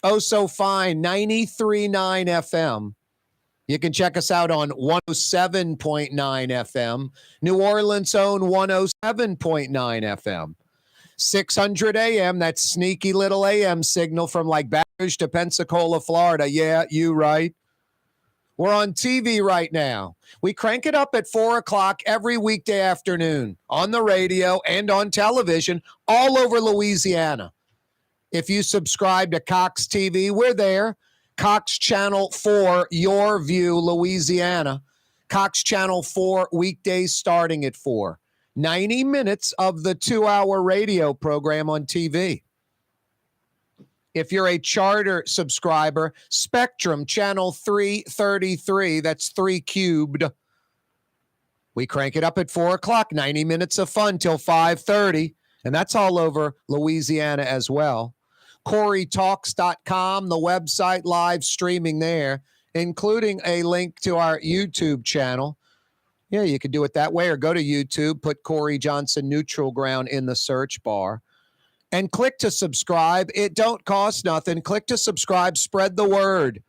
oh so fine 93.9 FM. You can check us out on 107.9 FM, New Orleans' own 107.9 FM. 600 AM, that sneaky little AM signal from like Baton Rouge to Pensacola, Florida. Yeah, you right. We're on TV right now. We crank it up at 4 o'clock every weekday afternoon on the radio and on television all over Louisiana. If you subscribe to Cox TV, we're there. Cox Channel 4, Your View, Louisiana. Cox Channel 4, weekdays starting at 4. 90 minutes of the 2-hour radio program on TV. If you're a Charter subscriber, Spectrum Channel 333, that's 3 cubed. We crank it up at 4 o'clock, 90 minutes of fun till 5:30, and that's all over Louisiana as well. CoreyTalks.com, the website, live streaming there, including a link to our YouTube channel. Yeah, you can do it that way, or go to YouTube, put Corey Johnson Neutral Ground in the search bar, and click to subscribe. It don't cost nothing. Click to subscribe. Spread the word.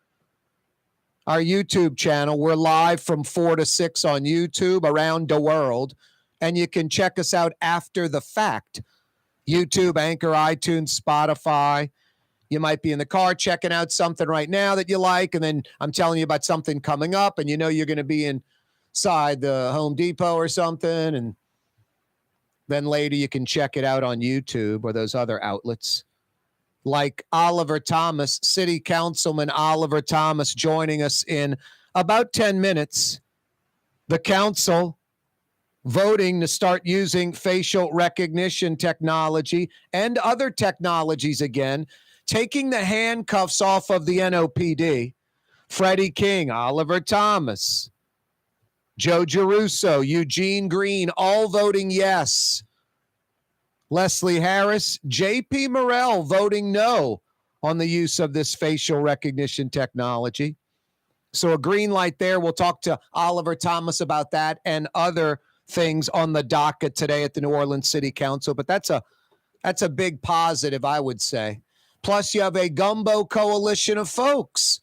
Our YouTube channel, we're live from 4 to 6 on YouTube around the world, and you can check us out after the fact. YouTube, Anchor, iTunes, Spotify. You might be in the car checking out something right now that you like, and then I'm telling you about something coming up, and you know you're going to be inside the Home Depot or something, and then later you can check it out on YouTube or those other outlets. Like Oliver Thomas, City Councilman Oliver Thomas, joining us in about 10 minutes. The council voting to start using facial recognition technology and other technologies again, taking the handcuffs off of the NOPD. Freddie King, Oliver Thomas, Joe Giarrusso, Eugene Green, all voting yes. Leslie Harris, J.P. Morrell voting no on the use of this facial recognition technology. So a green light there. We'll talk to Oliver Thomas about that and other things on the docket today at the New Orleans City Council. But that's a big positive, I would say. Plus, you have a gumbo coalition of folks.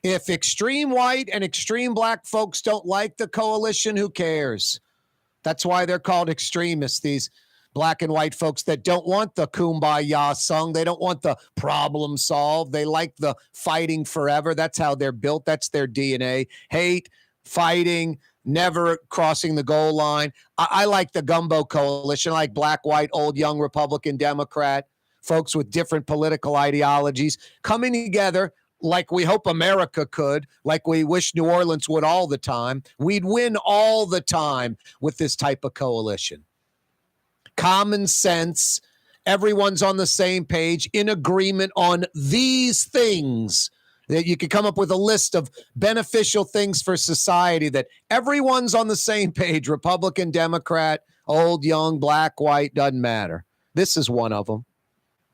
If extreme white and extreme black folks don't like the coalition, who cares? That's why they're called extremists, these black and white folks that don't want the kumbaya sung. They don't want the problem solved. They like the fighting forever. That's how they're built. That's their DNA. Hate, fighting, never crossing the goal line. I like the gumbo coalition. I like black, white, old, young, Republican, Democrat, folks with different political ideologies coming together like we hope America could, like we wish New Orleans would all the time. We'd win all the time with this type of coalition. Common sense. Everyone's on the same page, in agreement on these things. That you could come up with a list of beneficial things for society that everyone's on the same page. Republican, Democrat, old, young, black, white, doesn't matter. This is one of them.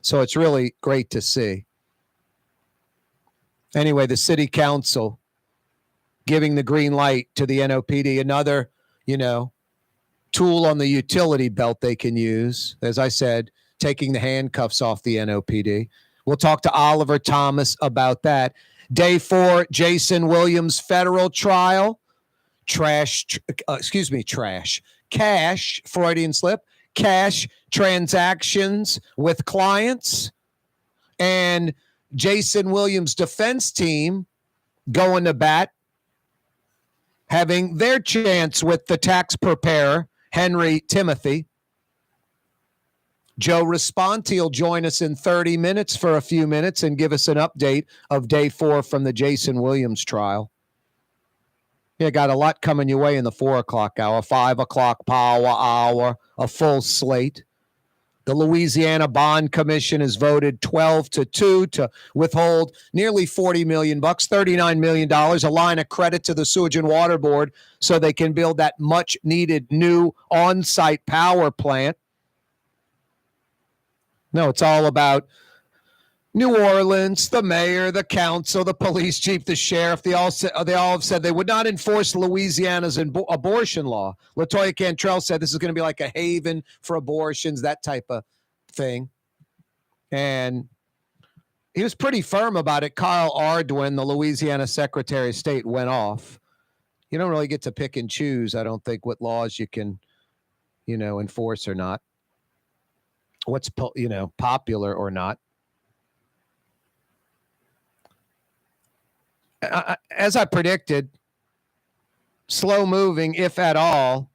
So it's really great to see. Anyway, the city council giving the green light to the NOPD, another, tool on the utility belt they can use. As I said, taking the handcuffs off the NOPD. We'll talk to Oliver Thomas about that. Day 4, Jason Williams federal trial. Cash, Freudian slip. Cash transactions with clients. And Jason Williams' defense team going to bat, having their chance with the tax preparer, Henry Timothy. Joe Raspanti will join us in 30 minutes for a few minutes and give us an update of day 4 from the Jason Williams trial. Yeah, got a lot coming your way in the 4 o'clock hour, 5 o'clock power hour, a full slate. The Louisiana Bond Commission has voted 12-2 to withhold nearly $40 million, $39 million, a line of credit to the Sewage and Water Board so they can build that much-needed new on-site power plant. No, it's all about New Orleans, the mayor, the council, the police chief, the sheriff. They all have said they would not enforce Louisiana's abortion law. LaToya Cantrelle said this is going to be like a haven for abortions, that type of thing. And he was pretty firm about it. Kyle Ardwin, the Louisiana Secretary of State, went off. You don't really get to pick and choose, I don't think, what laws you can, enforce or not. What's, popular or not. As I predicted, slow moving, if at all.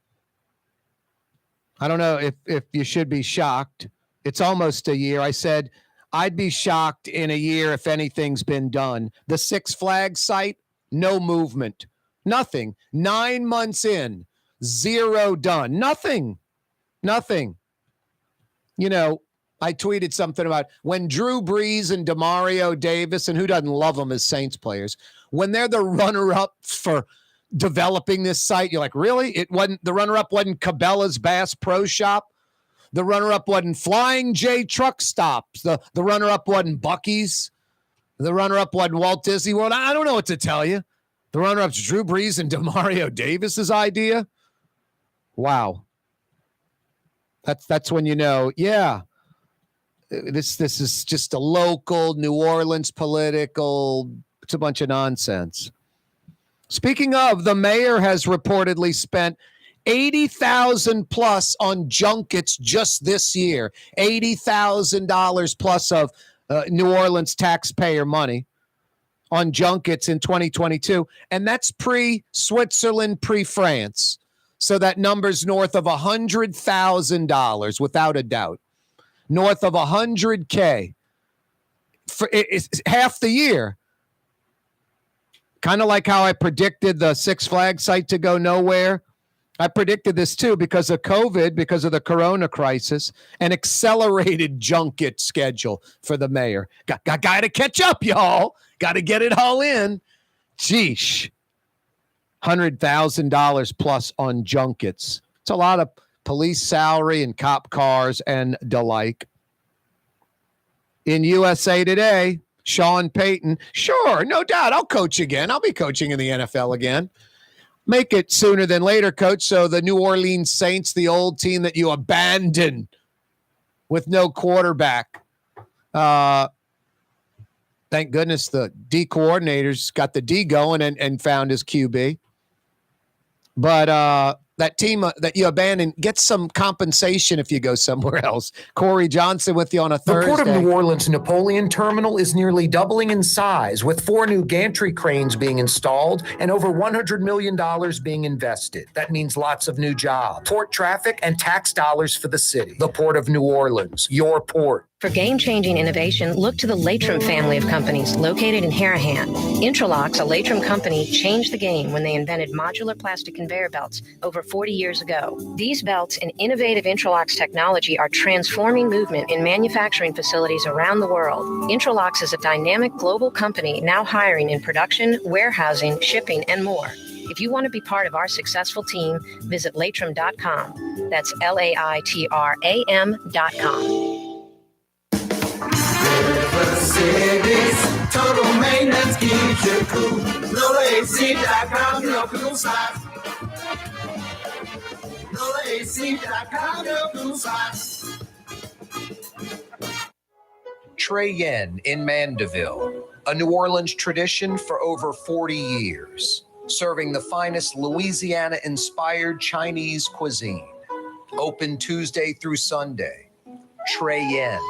I don't know if you should be shocked. It's almost a year. I said I'd be shocked in a year if anything's been done. The Six Flags site, no movement. Nothing. 9 months in, zero done. Nothing. I tweeted something about when Drew Brees and Demario Davis, and who doesn't love them as Saints players, when they're the runner-up for developing this site, you're like, really? The runner-up wasn't Cabela's Bass Pro Shop. The runner-up wasn't Flying J Truck Stops. The runner-up wasn't Buc-ee's. The runner-up wasn't Walt Disney World. I don't know what to tell you. The runner-up's Drew Brees and Demario Davis's idea. Wow. That's when you know, yeah, this is just a local New Orleans political. It's a bunch of nonsense. Speaking of, the mayor has reportedly spent $80,000 plus on junkets just this year. $80,000 plus of New Orleans taxpayer money on junkets in 2022. And that's pre-Switzerland, pre-France. So that number's north of $100,000 without a doubt. North of $100K. It's half the year. Kind of like how I predicted the Six Flags site to go nowhere. I predicted this too because of COVID, because of the corona crisis, an accelerated junket schedule for the mayor. Got to catch up, y'all. Got to get it all in. Sheesh. $100,000 plus on junkets. It's a lot of police salary and cop cars and the like. In USA Today, Sean Payton, sure, no doubt, I'll coach again. I'll be coaching in the NFL again. Make it sooner than later, coach, so the New Orleans Saints, the old team that you abandoned with no quarterback. Thank goodness the D coordinators got the D going and found his QB. But that team that you abandoned gets some compensation if you go somewhere else. Corey Johnson with you on a Thursday. The Port of New Orleans Napoleon Terminal is nearly doubling in size, with 4 new gantry cranes being installed and over $100 million being invested. That means lots of new jobs, port traffic, and tax dollars for the city. The Port of New Orleans, your port. For game-changing innovation, look to the Latrim family of companies located in Harahan. Intralocks, a Latrim company, changed the game when they invented modular plastic conveyor belts over 40 years ago. These belts and innovative Intralocks technology are transforming movement in manufacturing facilities around the world. Intralocks is a dynamic global company now hiring in production, warehousing, shipping, and more. If you want to be part of our successful team, visit Latrim.com. That's LAITRAM.com. Mercedes, total maintenance keeps you cool. NOLAAC.com, your cool side. NOLAAC.com, your cool side. Trey Yen in Mandeville, a New Orleans tradition for over 40 years, serving the finest Louisiana-inspired Chinese cuisine. Open Tuesday through Sunday. Trey Yen.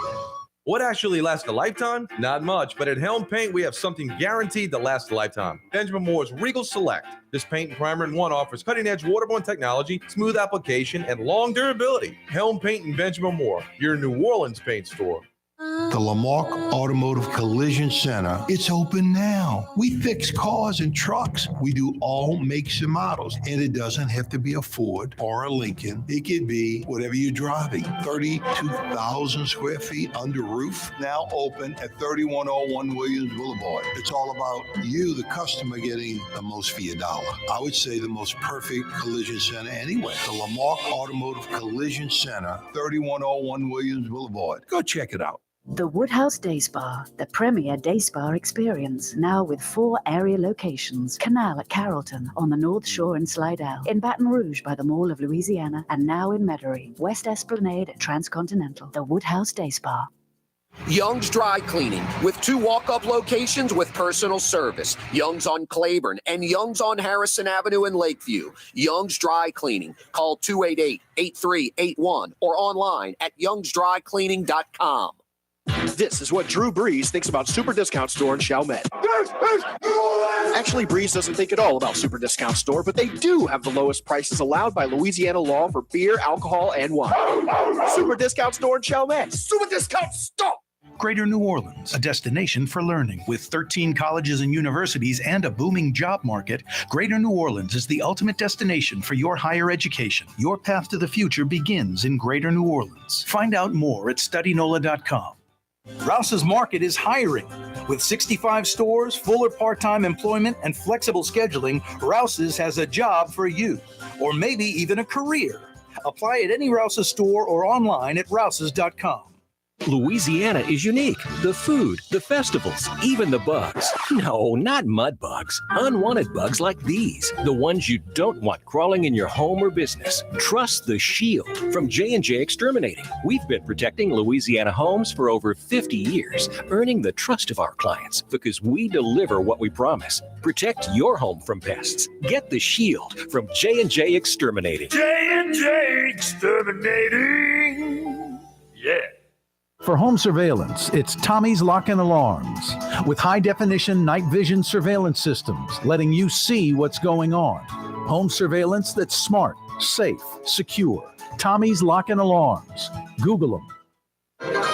What actually lasts a lifetime? Not much, but at Helm Paint, we have something guaranteed to last a lifetime. Benjamin Moore's Regal Select. This paint and primer in one offers cutting-edge waterborne technology, smooth application, and long durability. Helm Paint and Benjamin Moore, your New Orleans paint store. The Lamarck Automotive Collision Center, it's open now. We fix cars and trucks. We do all makes and models. And it doesn't have to be a Ford or a Lincoln. It could be whatever you're driving. 32,000 square feet under roof, now open at 3101 Williams Boulevard. It's all about you, the customer, getting the most for your dollar. I would say the most perfect collision center anyway. The Lamarck Automotive Collision Center, 3101 Williams Boulevard. Go check it out. The Woodhouse Day Spa, the premier day spa experience, now with 4 area locations. Canal at Carrollton, on the North Shore and Slidell, in Baton Rouge by the Mall of Louisiana, and now in Metairie, West Esplanade at Transcontinental. The Woodhouse Day Spa. Young's Dry Cleaning, with 2 walk-up locations with personal service. Young's on Claiborne and Young's on Harrison Avenue in Lakeview. Young's Dry Cleaning. Call 288-8381 or online at youngsdrycleaning.com. This is what Drew Brees thinks about Super Discount Store in Chalmette. Actually, Brees doesn't think at all about Super Discount Store, but they do have the lowest prices allowed by Louisiana law for beer, alcohol, and wine. Super Discount Store in Chalmette. Super Discount Store! Greater New Orleans, a destination for learning. With 13 colleges and universities and a booming job market, Greater New Orleans is the ultimate destination for your higher education. Your path to the future begins in Greater New Orleans. Find out more at studynola.com. Rouse's Market is hiring. With 65 stores, full or part-time employment, and flexible scheduling, Rouse's has a job for you, or maybe even a career. Apply at any Rouse's store or online at rouses.com. Louisiana is unique. The food, the festivals, even the bugs. No, not mud bugs. Unwanted bugs like these. The ones you don't want crawling in your home or business. Trust the Shield from J&J Exterminating. We've been protecting Louisiana homes for over 50 years, earning the trust of our clients because we deliver what we promise. Protect your home from pests. Get the Shield from J&J Exterminating. J&J Exterminating. Yeah. For home surveillance, it's Tommy's Lock and Alarms with high-definition night vision surveillance systems, letting you see what's going on. Home surveillance that's smart, safe, secure. Tommy's Lock and Alarms. Google them.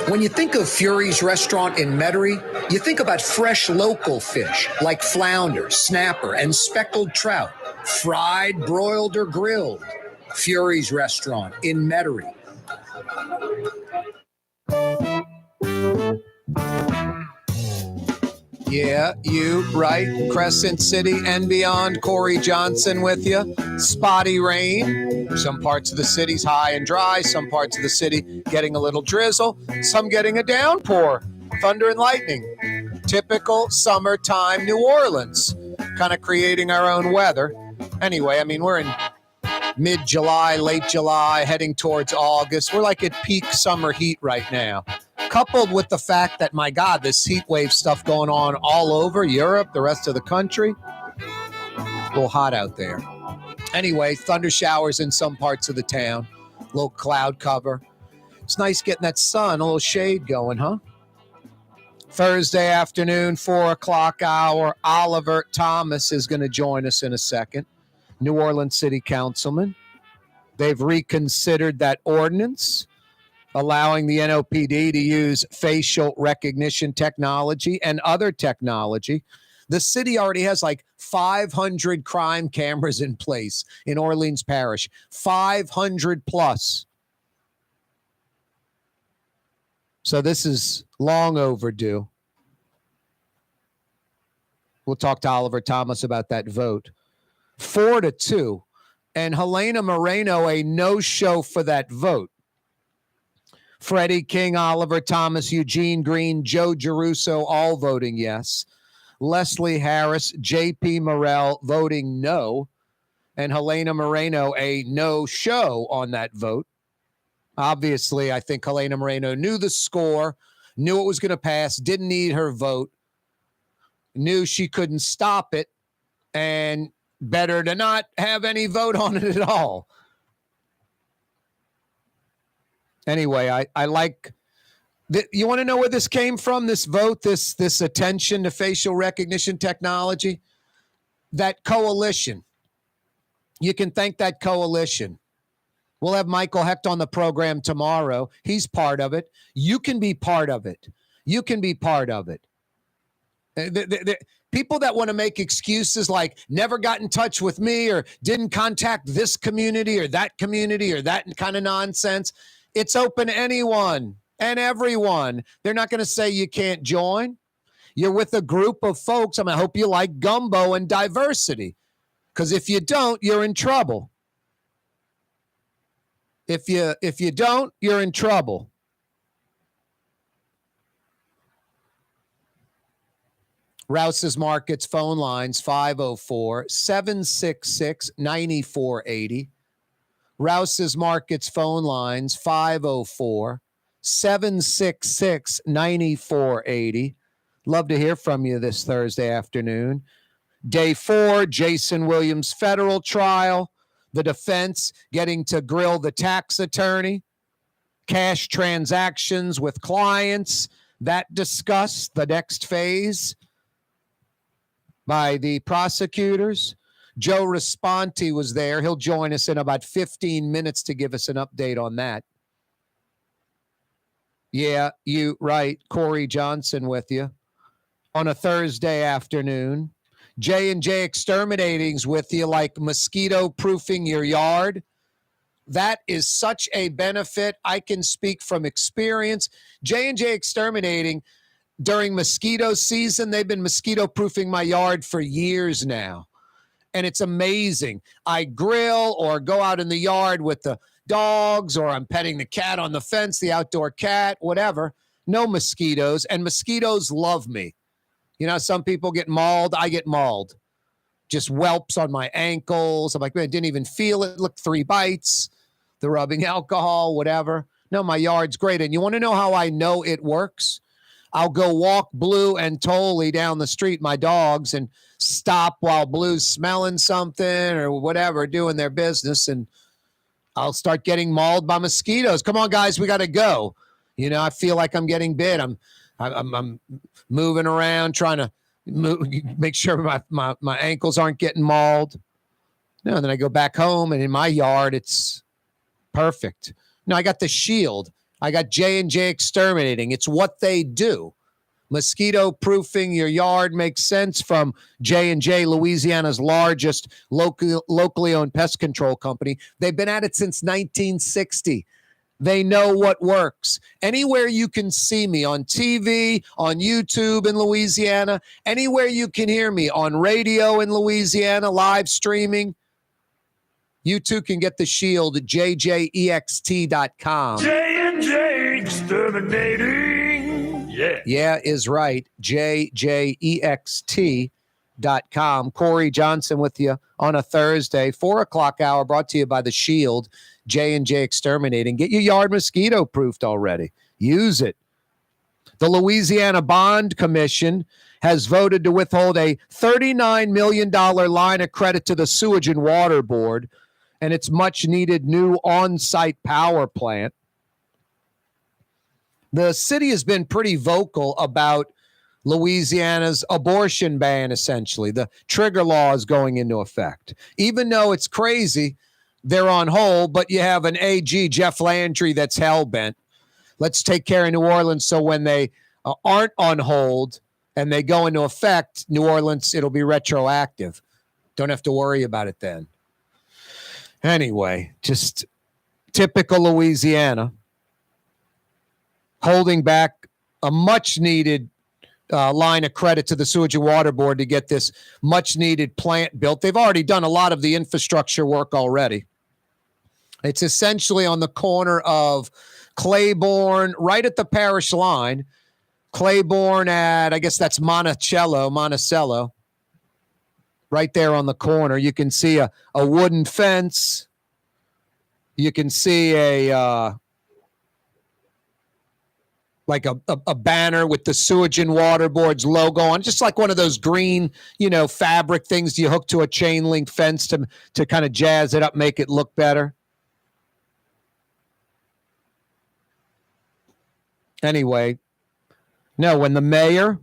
When you think of Fury's Restaurant in Metairie, you think about fresh local fish like flounder, snapper, and speckled trout, fried, broiled, or grilled. Fury's Restaurant in Metairie. Yeah, you, right? Crescent City and beyond. Corey Johnson with you. Spotty rain. Some parts of the city's high and dry. Some parts of the city getting a little drizzle. Some getting a downpour. Thunder and lightning. Typical summertime New Orleans. Kind of creating our own weather. Anyway, I mean, we're in mid-July, late July, heading towards August. We're like at peak summer heat right now. Coupled with the fact that, my God, this heat wave stuff going on all over Europe, the rest of the country. A little hot out there. Anyway, thunder showers in some parts of the town. A little cloud cover. It's nice getting that sun, a little shade going, huh? Thursday afternoon, 4 o'clock hour. Oliver Thomas is going to join us in a second. New Orleans City Councilman. They've reconsidered that ordinance, allowing the NOPD to use facial recognition technology and other technology. The city already has like 500 crime cameras in place in Orleans Parish, 500 plus. So this is long overdue. We'll talk to Oliver Thomas about that vote. 4-2, and Helena Moreno a no-show for that vote. Freddie King, Oliver Thomas, Eugene Green, Joe Geruso all voting yes. Leslie Harris, J.P. Morrell voting no, and Helena Moreno a no-show on that vote. Obviously, I think Helena Moreno knew the score, knew it was going to pass, didn't need her vote, knew she couldn't stop it, and better to not have any vote on it at all. Anyway, I like that. You want to know where this came from, this vote, this attention to facial recognition technology? That coalition. You can thank that coalition. We'll have Michael Hecht on the program tomorrow. He's part of it. You can be part of it. You can be part of it. People that want to make excuses like never got in touch with me or didn't contact this community or that kind of nonsense. It's open to anyone and everyone. They're not going to say you can't join. You're with a group of folks. I hope you like gumbo and diversity, because if you don't, you're in trouble. If you don't, you're in trouble. Rouse's Markets phone lines 504-766-9480. Rouse's Markets phone lines 504 766-9480. Love to hear from you this Thursday afternoon. Day 4, Jason Williams federal trial. The defense getting to grill the tax attorney. Cash transactions with clients. That discussed the next phase by the prosecutors. Joe Raspanti was there. He'll join us in about 15 minutes to give us an update on that. Yeah, you right. Corey Johnson with you on a Thursday afternoon. J&J Exterminating's with you, like mosquito proofing your yard. That is such a benefit. I can speak from experience. J&J Exterminating, during mosquito season, they've been mosquito proofing my yard for years now. And it's amazing. I grill or go out in the yard with the dogs, or I'm petting the cat on the fence, the outdoor cat, whatever. No mosquitoes, and mosquitoes love me. You know, some people get mauled. I get mauled. Just whelps on my ankles. I'm like, man, I didn't even feel it. Look, 3 bites, the rubbing alcohol, whatever. No, my yard's great. And you want to know how I know it works? I'll go walk Blue and Tolly down the street, my dogs, and stop while Blue's smelling something or whatever, doing their business, and I'll start getting mauled by mosquitoes. Come on, guys, we got to go. You know, I feel like I'm getting bit. I'm moving around, trying to make sure my ankles aren't getting mauled. No, and then I go back home, and in my yard, it's perfect. No, I got the Shield. I got J&J Exterminating. It's what they do. Mosquito proofing your yard makes sense from J&J, Louisiana's largest locally owned pest control company. They've been at it since 1960. They know what works. Anywhere you can see me on TV, on YouTube in Louisiana, anywhere you can hear me on radio in Louisiana, live streaming, you too can get the Shield at jjext.com. J&J Exterminating. Yeah. Yeah is right. jjext.com. Corey Johnson with you on a Thursday, 4 o'clock hour, brought to you by the Shield, J&J Exterminating. Get your yard mosquito proofed already. Use it. The Louisiana Bond Commission has voted to withhold a $39 million line of credit to the Sewage and Water Board and its much-needed new on-site power plant. The city has been pretty vocal about Louisiana's abortion ban, essentially. The trigger law is going into effect. Even though it's crazy, they're on hold, but you have an AG, Jeff Landry, that's hell-bent. Let's take care of New Orleans so when they aren't on hold and they go into effect, New Orleans, it'll be retroactive. Don't have to worry about it then. Anyway, just typical Louisiana, holding back a much-needed line of credit to the Sewage and Water Board to get this much-needed plant built. They've already done a lot of the infrastructure work already. It's essentially on the corner of Claiborne, right at the parish line. Claiborne at, I guess that's Monticello. Right there on the corner. You can see a wooden fence. You can see a banner with the Sewage and Water Board's logo on, just like one of those green, fabric things you hook to a chain link fence to kind of jazz it up, make it look better. Anyway, no, when the mayor,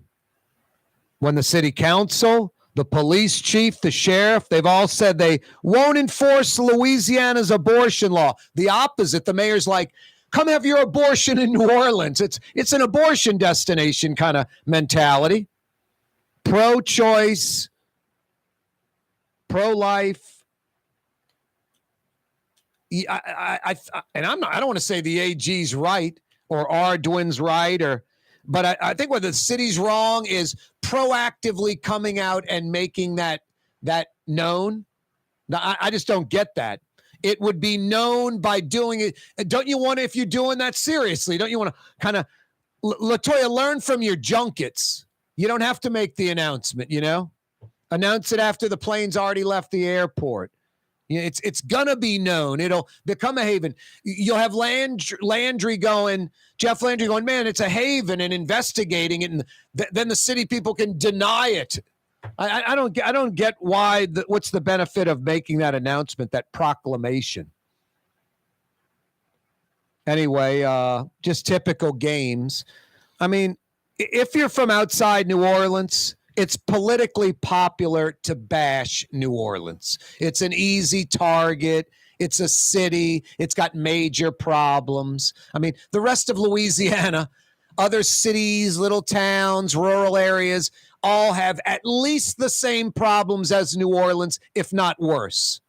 when the city council, the police chief, the sheriff, they've all said they won't enforce Louisiana's abortion law. The opposite, the mayor's like, come have your abortion in New Orleans. It's an abortion destination kind of mentality. Pro-choice, pro-life. I don't want to say the AG's right or Ardwin's right, but I think what the city's wrong is proactively coming out and making that known. Now, I just don't get that. It would be known by doing it. Don't you want to, if you're doing that seriously, don't you want to kind of, LaToya, learn from your junkets. You don't have to make the announcement, Announce it after the plane's already left the airport. It's gonna be known. It'll become a haven. You'll have Landry going, Jeff Landry going, man, it's a haven, and investigating it, and then the city people can deny it. I don't get why. What's the benefit of making that announcement, that proclamation? Anyway, just typical games. I mean, if you're from outside New Orleans, it's politically popular to bash New Orleans. It's an easy target. It's a city. It's got major problems. I mean, the rest of Louisiana, other cities, little towns, rural areas, all have at least the same problems as New Orleans, if not worse.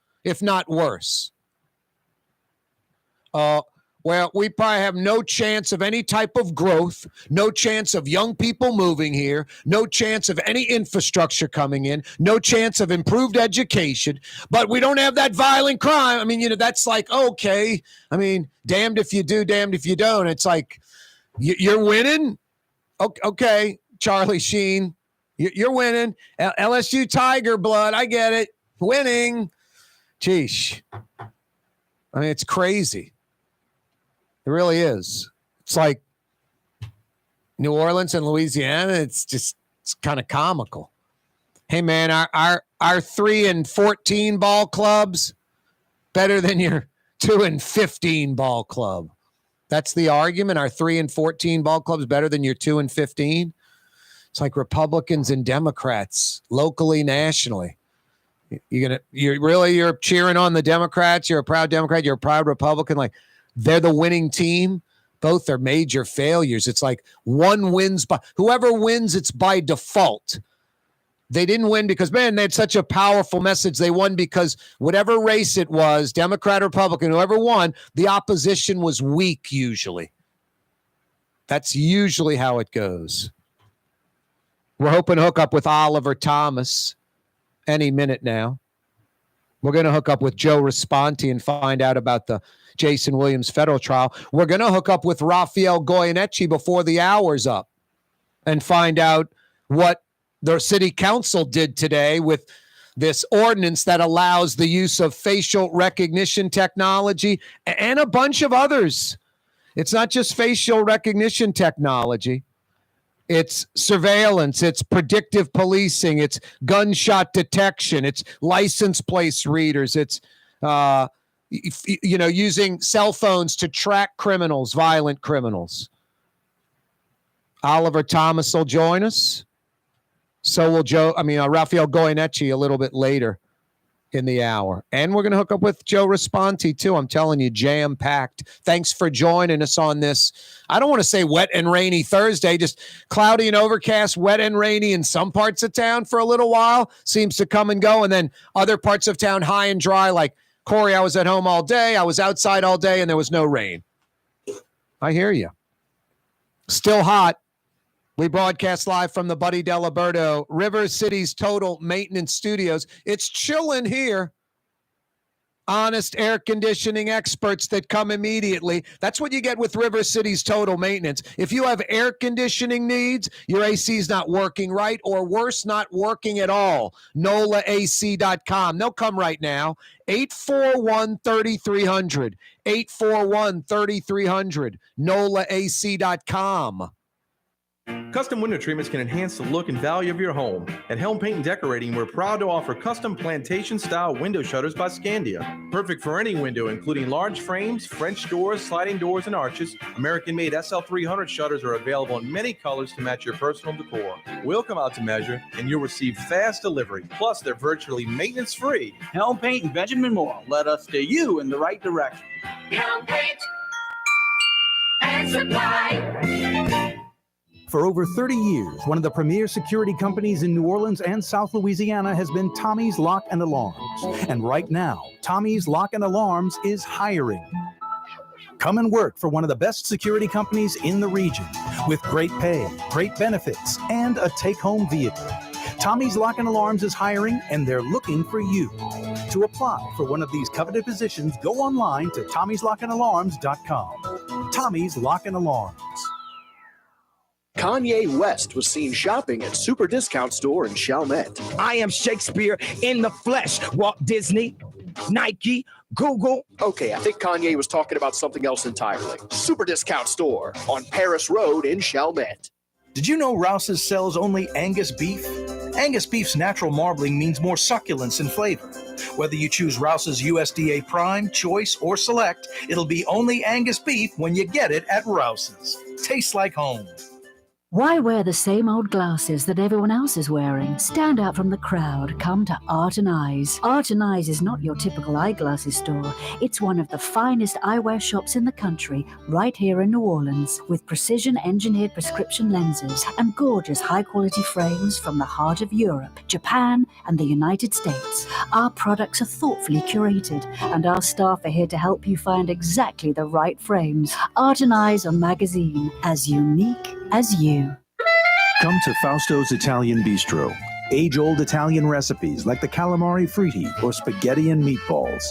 Well, we probably have no chance of any type of growth, no chance of young people moving here, no chance of any infrastructure coming in, no chance of improved education, but we don't have that violent crime. I mean, that's like, okay. I mean, damned if you do, damned if you don't. It's like, you're winning? Okay, Charlie Sheen, you're winning. LSU Tiger blood, I get it. Winning. Sheesh. I mean, it's crazy. It really is. It's like New Orleans and Louisiana. It's kind of comical. Hey man, our 3-14 ball clubs better than your 2-15 ball club. That's the argument. Our 3-14 ball clubs better than your 2-15. It's like Republicans and Democrats locally, nationally. You're cheering on the Democrats. You're a proud Democrat. You're a proud Republican. Like, they're the winning team. Both are major failures. It's like one wins by whoever wins, it's by default. They didn't win because, man, they had such a powerful message. They won because whatever race it was, Democrat, Republican, whoever won, the opposition was weak usually. That's usually how it goes. We're hoping to hook up with Oliver Thomas any minute now. We're going to hook up with Joe Raspanti and find out about the Jason Williams federal trial. We're going to hook up with Rafael Goyeneche before the hour's up and find out what the city council did today with this ordinance that allows the use of facial recognition technology and a bunch of others. It's not just facial recognition technology. It's surveillance, it's predictive policing, it's gunshot detection, it's license plate readers, it's using cell phones to track criminals, violent criminals. Oliver Thomas will join us. So will Rafael Goyeneche a little bit later in the hour. And we're going to hook up with Joe Raspanti too. I'm telling you, jam-packed. Thanks for joining us on this. I don't want to say wet and rainy Thursday, just cloudy and overcast, wet and rainy in some parts of town for a little while. Seems to come and go. And then other parts of town high and dry. Like Corey, I was at home all day. I was outside all day and there was no rain. I hear you. Still hot. We broadcast live from the Buddy Diliberto River City's Total Maintenance Studios. It's chilling here. Honest air conditioning experts that come immediately. That's what you get with River City's Total Maintenance. If you have air conditioning needs, your AC is not working right, or worse, not working at all, NOLAAC.com. They'll come right now. 841-3300. 841-3300. NOLAAC.com. Custom window treatments can enhance the look and value of your home. At Helm Paint and Decorating, we're proud to offer custom plantation-style window shutters by Scandia. Perfect for any window, including large frames, French doors, sliding doors, and arches. American-made SL300 shutters are available in many colors to match your personal decor. We'll come out to measure, and you'll receive fast delivery. Plus, they're virtually maintenance-free. Helm Paint and Benjamin Moore led us steer you in the right direction. Helm Paint and Supply. For over 30 years, one of the premier security companies in New Orleans and South Louisiana has been Tommy's Lock and Alarms. And right now, Tommy's Lock and Alarms is hiring. Come and work for one of the best security companies in the region with great pay, great benefits, and a take-home vehicle. Tommy's Lock and Alarms is hiring, and they're looking for you. To apply for one of these coveted positions, go online to tommyslockandalarms.com. Tommy's Lock and Alarms. Kanye West was seen shopping at Super Discount Store in Chalmette. I am Shakespeare in the flesh, Walt Disney. Nike, Google. Okay, I think Kanye was talking about something else entirely. Super Discount Store on Paris Road in Chalmette. Did you know Rouse's sells only Angus beef? Angus beef's natural marbling means more succulence and flavor. Whether you choose Rouse's USDA Prime, Choice, or Select, it'll be only Angus beef when you get it at Rouse's. Tastes like home. Why wear the same old glasses that everyone else is wearing? Stand out from the crowd. Come to Art and Eyes. Art and Eyes is not your typical eyeglasses store. It's one of the finest eyewear shops in the country, right here in New Orleans, with precision-engineered prescription lenses and gorgeous high-quality frames from the heart of Europe, Japan, and the United States. Our products are thoughtfully curated, and our staff are here to help you find exactly the right frames. Art and Eyes on Magazine, as unique as you. Come to Fausto's Italian Bistro. Age-old Italian recipes like the calamari fritti or spaghetti and meatballs.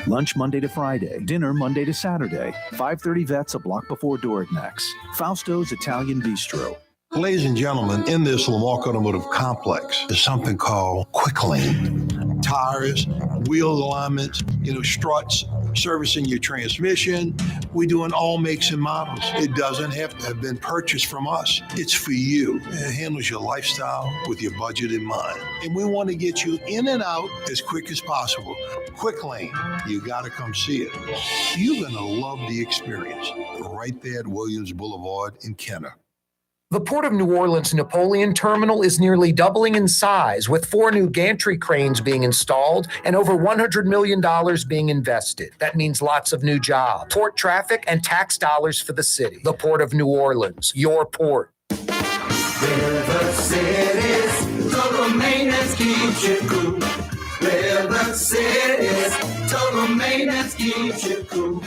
Lunch Monday to Friday, dinner Monday to Saturday. 530 Vets, a block before Dorignax. Fausto's Italian Bistro. Ladies and gentlemen, in this Lamarck Automotive Complex, there's something called Quick Lane. Tires, wheel alignments, struts, servicing your transmission. We're doing all makes and models. It doesn't have to have been purchased from us. It's for you. It handles your lifestyle with your budget in mind. And we want to get you in and out as quick as possible. Quick Lane, you got to come see it. You're going to love the experience. Right there at Williams Boulevard in Kenner. The Port of New Orleans Napoleon Terminal is nearly doubling in size, with 4 new gantry cranes being installed and over $100 million being invested. That means lots of new jobs, port traffic, and tax dollars for the city. The Port of New Orleans, your port. River City's total maintenance keeps you cool. River City's total maintenance keeps you cool.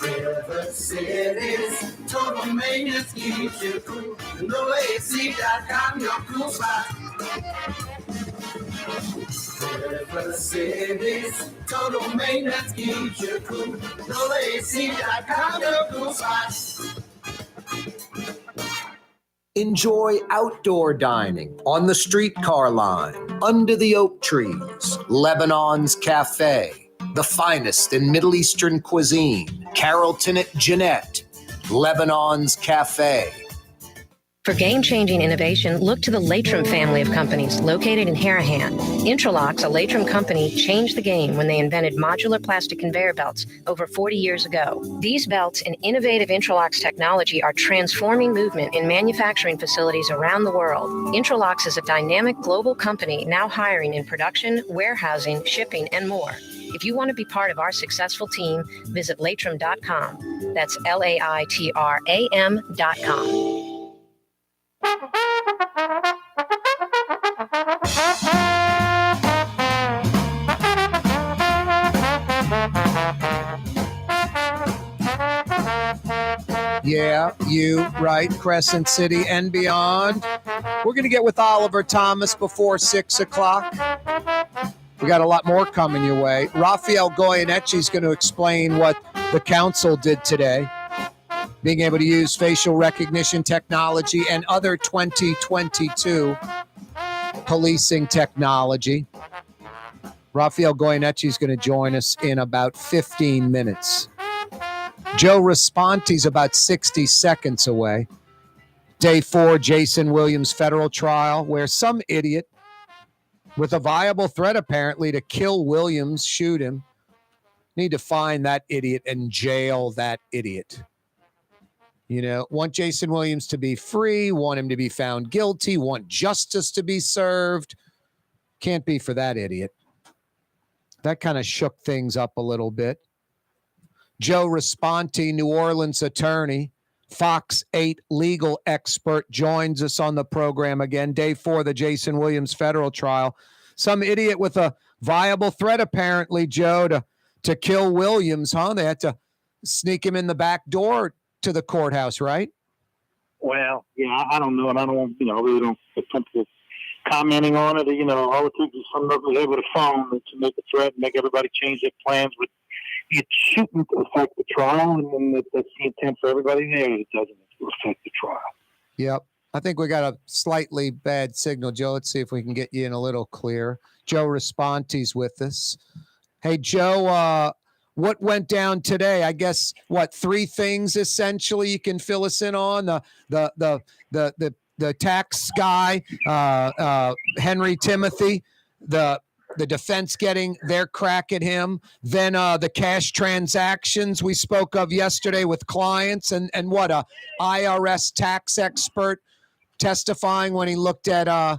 River City's total maintenance keeps you cool. NOLAAC.com, your cool spot. River City's total maintenance keeps you cool. NOLAAC.com, your cool spot. Enjoy outdoor dining on the streetcar line, under the oak trees, Lebanon's Cafe, the finest in Middle Eastern cuisine, Carrollton at Jeanette, Lebanon's Cafe. For game-changing innovation, look to the Latrim family of companies located in Harahan. Intralocks, a Latrim company, changed the game when they invented modular plastic conveyor belts over 40 years ago. These belts and innovative Intralocks technology are transforming movement in manufacturing facilities around the world. Intralocks is a dynamic global company now hiring in production, warehousing, shipping, and more. If you want to be part of our successful team, visit Latrim.com. That's LAITRAM.com. Yeah, you, right, Crescent City and beyond. We're going to get with Oliver Thomas before 6 o'clock. We got a lot more coming your way. Rafael Goyeneche is going to explain what the council did today, being able to use facial recognition technology and other 2022 policing technology. Rafael Goyeneche is going to join us in about 15 minutes. Joe Raspanti's about 60 seconds away. Day 4, Jason Williams federal trial, where some idiot with a viable threat apparently to kill Williams, shoot him, need to find that idiot and jail that idiot. Want Jason Williams to be free, want him to be found guilty, want justice to be served. Can't be for that idiot. That kind of shook things up a little bit. Joe Raspanti, New Orleans attorney, Fox 8 legal expert, joins us on the program again. Day 4, the Jason Williams federal trial. Some idiot with a viable threat, apparently, Joe, to kill Williams, huh? They had to sneak him in the back door to the courthouse, right? Well, yeah, I don't know, and I don't want, really don't feel comfortable commenting on it. All it takes is somebody able to phone to make a threat and make everybody change their plans. But it shouldn't affect the trial, and then that's the intent for everybody there. It doesn't affect the trial. Yep. I think we got a slightly bad signal, Joe. Let's see if we can get you in a little clear. Joe Raspanti's with us. Hey, Joe, what went down today? I guess three things essentially you can fill us in on the tax guy, Henry Timothy, the defense getting their crack at him, then the cash transactions we spoke of yesterday with clients, and what a IRS tax expert testifying when he looked at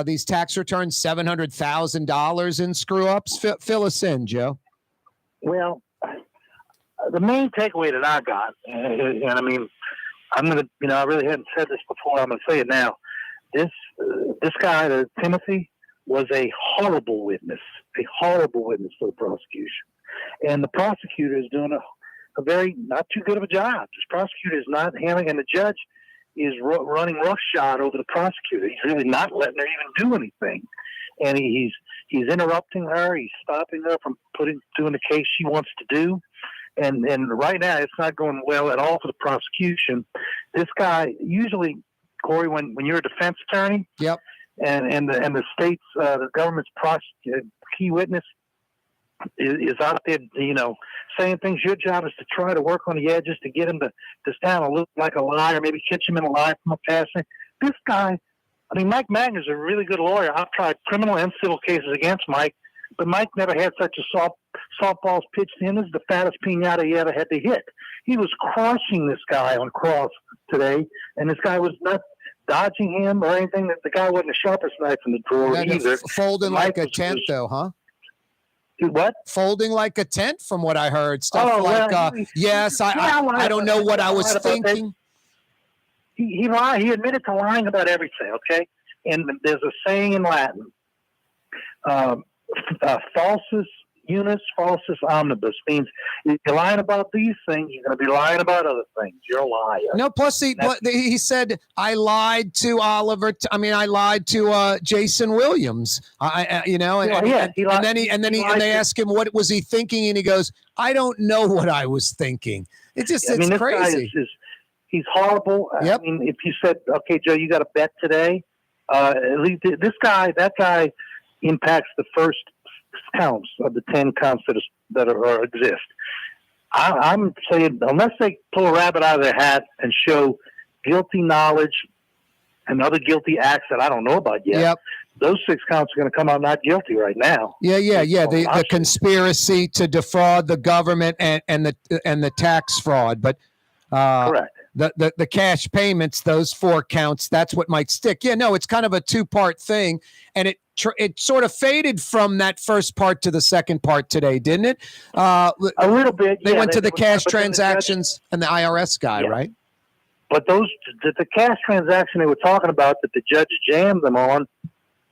these tax returns, $700,000 in screw ups. Fill us in, Joe. Well, the main takeaway that I got, and I mean, I'm gonna, I really hadn't said this before. I'm gonna say it now. This guy, Timothy, was a horrible witness for the prosecution, and the prosecutor is doing a very not too good of a job. This prosecutor is not handling, and the judge is running roughshod over the prosecutor. He's really not letting her even do anything, and he's interrupting her. He's stopping her from doing the case she wants to do. And right now, it's not going well at all for the prosecution. This guy, usually, Corey, when you're a defense attorney, yep, and the state's the government's key witness is out there, saying things. Your job is to try to work on the edges to get him to stand and look like a liar, maybe catch him in a lie from a past. This guy, I mean, Mike Magner's a really good lawyer. I've tried criminal and civil cases against Mike, but Mike never had such a softballs pitched to him. This is the fattest piñata he ever had to hit. He was crushing this guy on cross today, and this guy was not dodging him or anything. The guy wasn't the sharpest knife in the drawer either. Folding like a tent, though, huh? What? Folding like a tent, from what I heard. Stuff yes, I don't know what I was thinking. He lied. He admitted to lying about everything, okay? And there's a saying in Latin, falsus unis, falsus omnibus, means if you're lying about these things, you're going to be lying about other things. You're a liar. No, plus he said, I lied to Oliver. I lied to Jason Williams. And then they ask him what was he thinking, and he goes, I don't know what I was thinking. It's crazy. Guy he's horrible. Yep. I mean, if you said, okay, Joe, you got a bet today, at least that guy impacts the first counts of the 10 counts that exist. I'm saying, unless they pull a rabbit out of their hat and show guilty knowledge and other guilty acts that I don't know about yet, yep, those 6 counts are going to come out not guilty right now. Yeah. The conspiracy to defraud the government and the tax fraud, but correct. The cash payments, those 4 counts, that's what might stick. Yeah, no, it's kind of a 2-part thing, and it sort of faded from that first part to the second part today, didn't it? A little bit. They went to the cash transactions and the IRS guy, right? But the cash transaction they were talking about that the judge jammed them on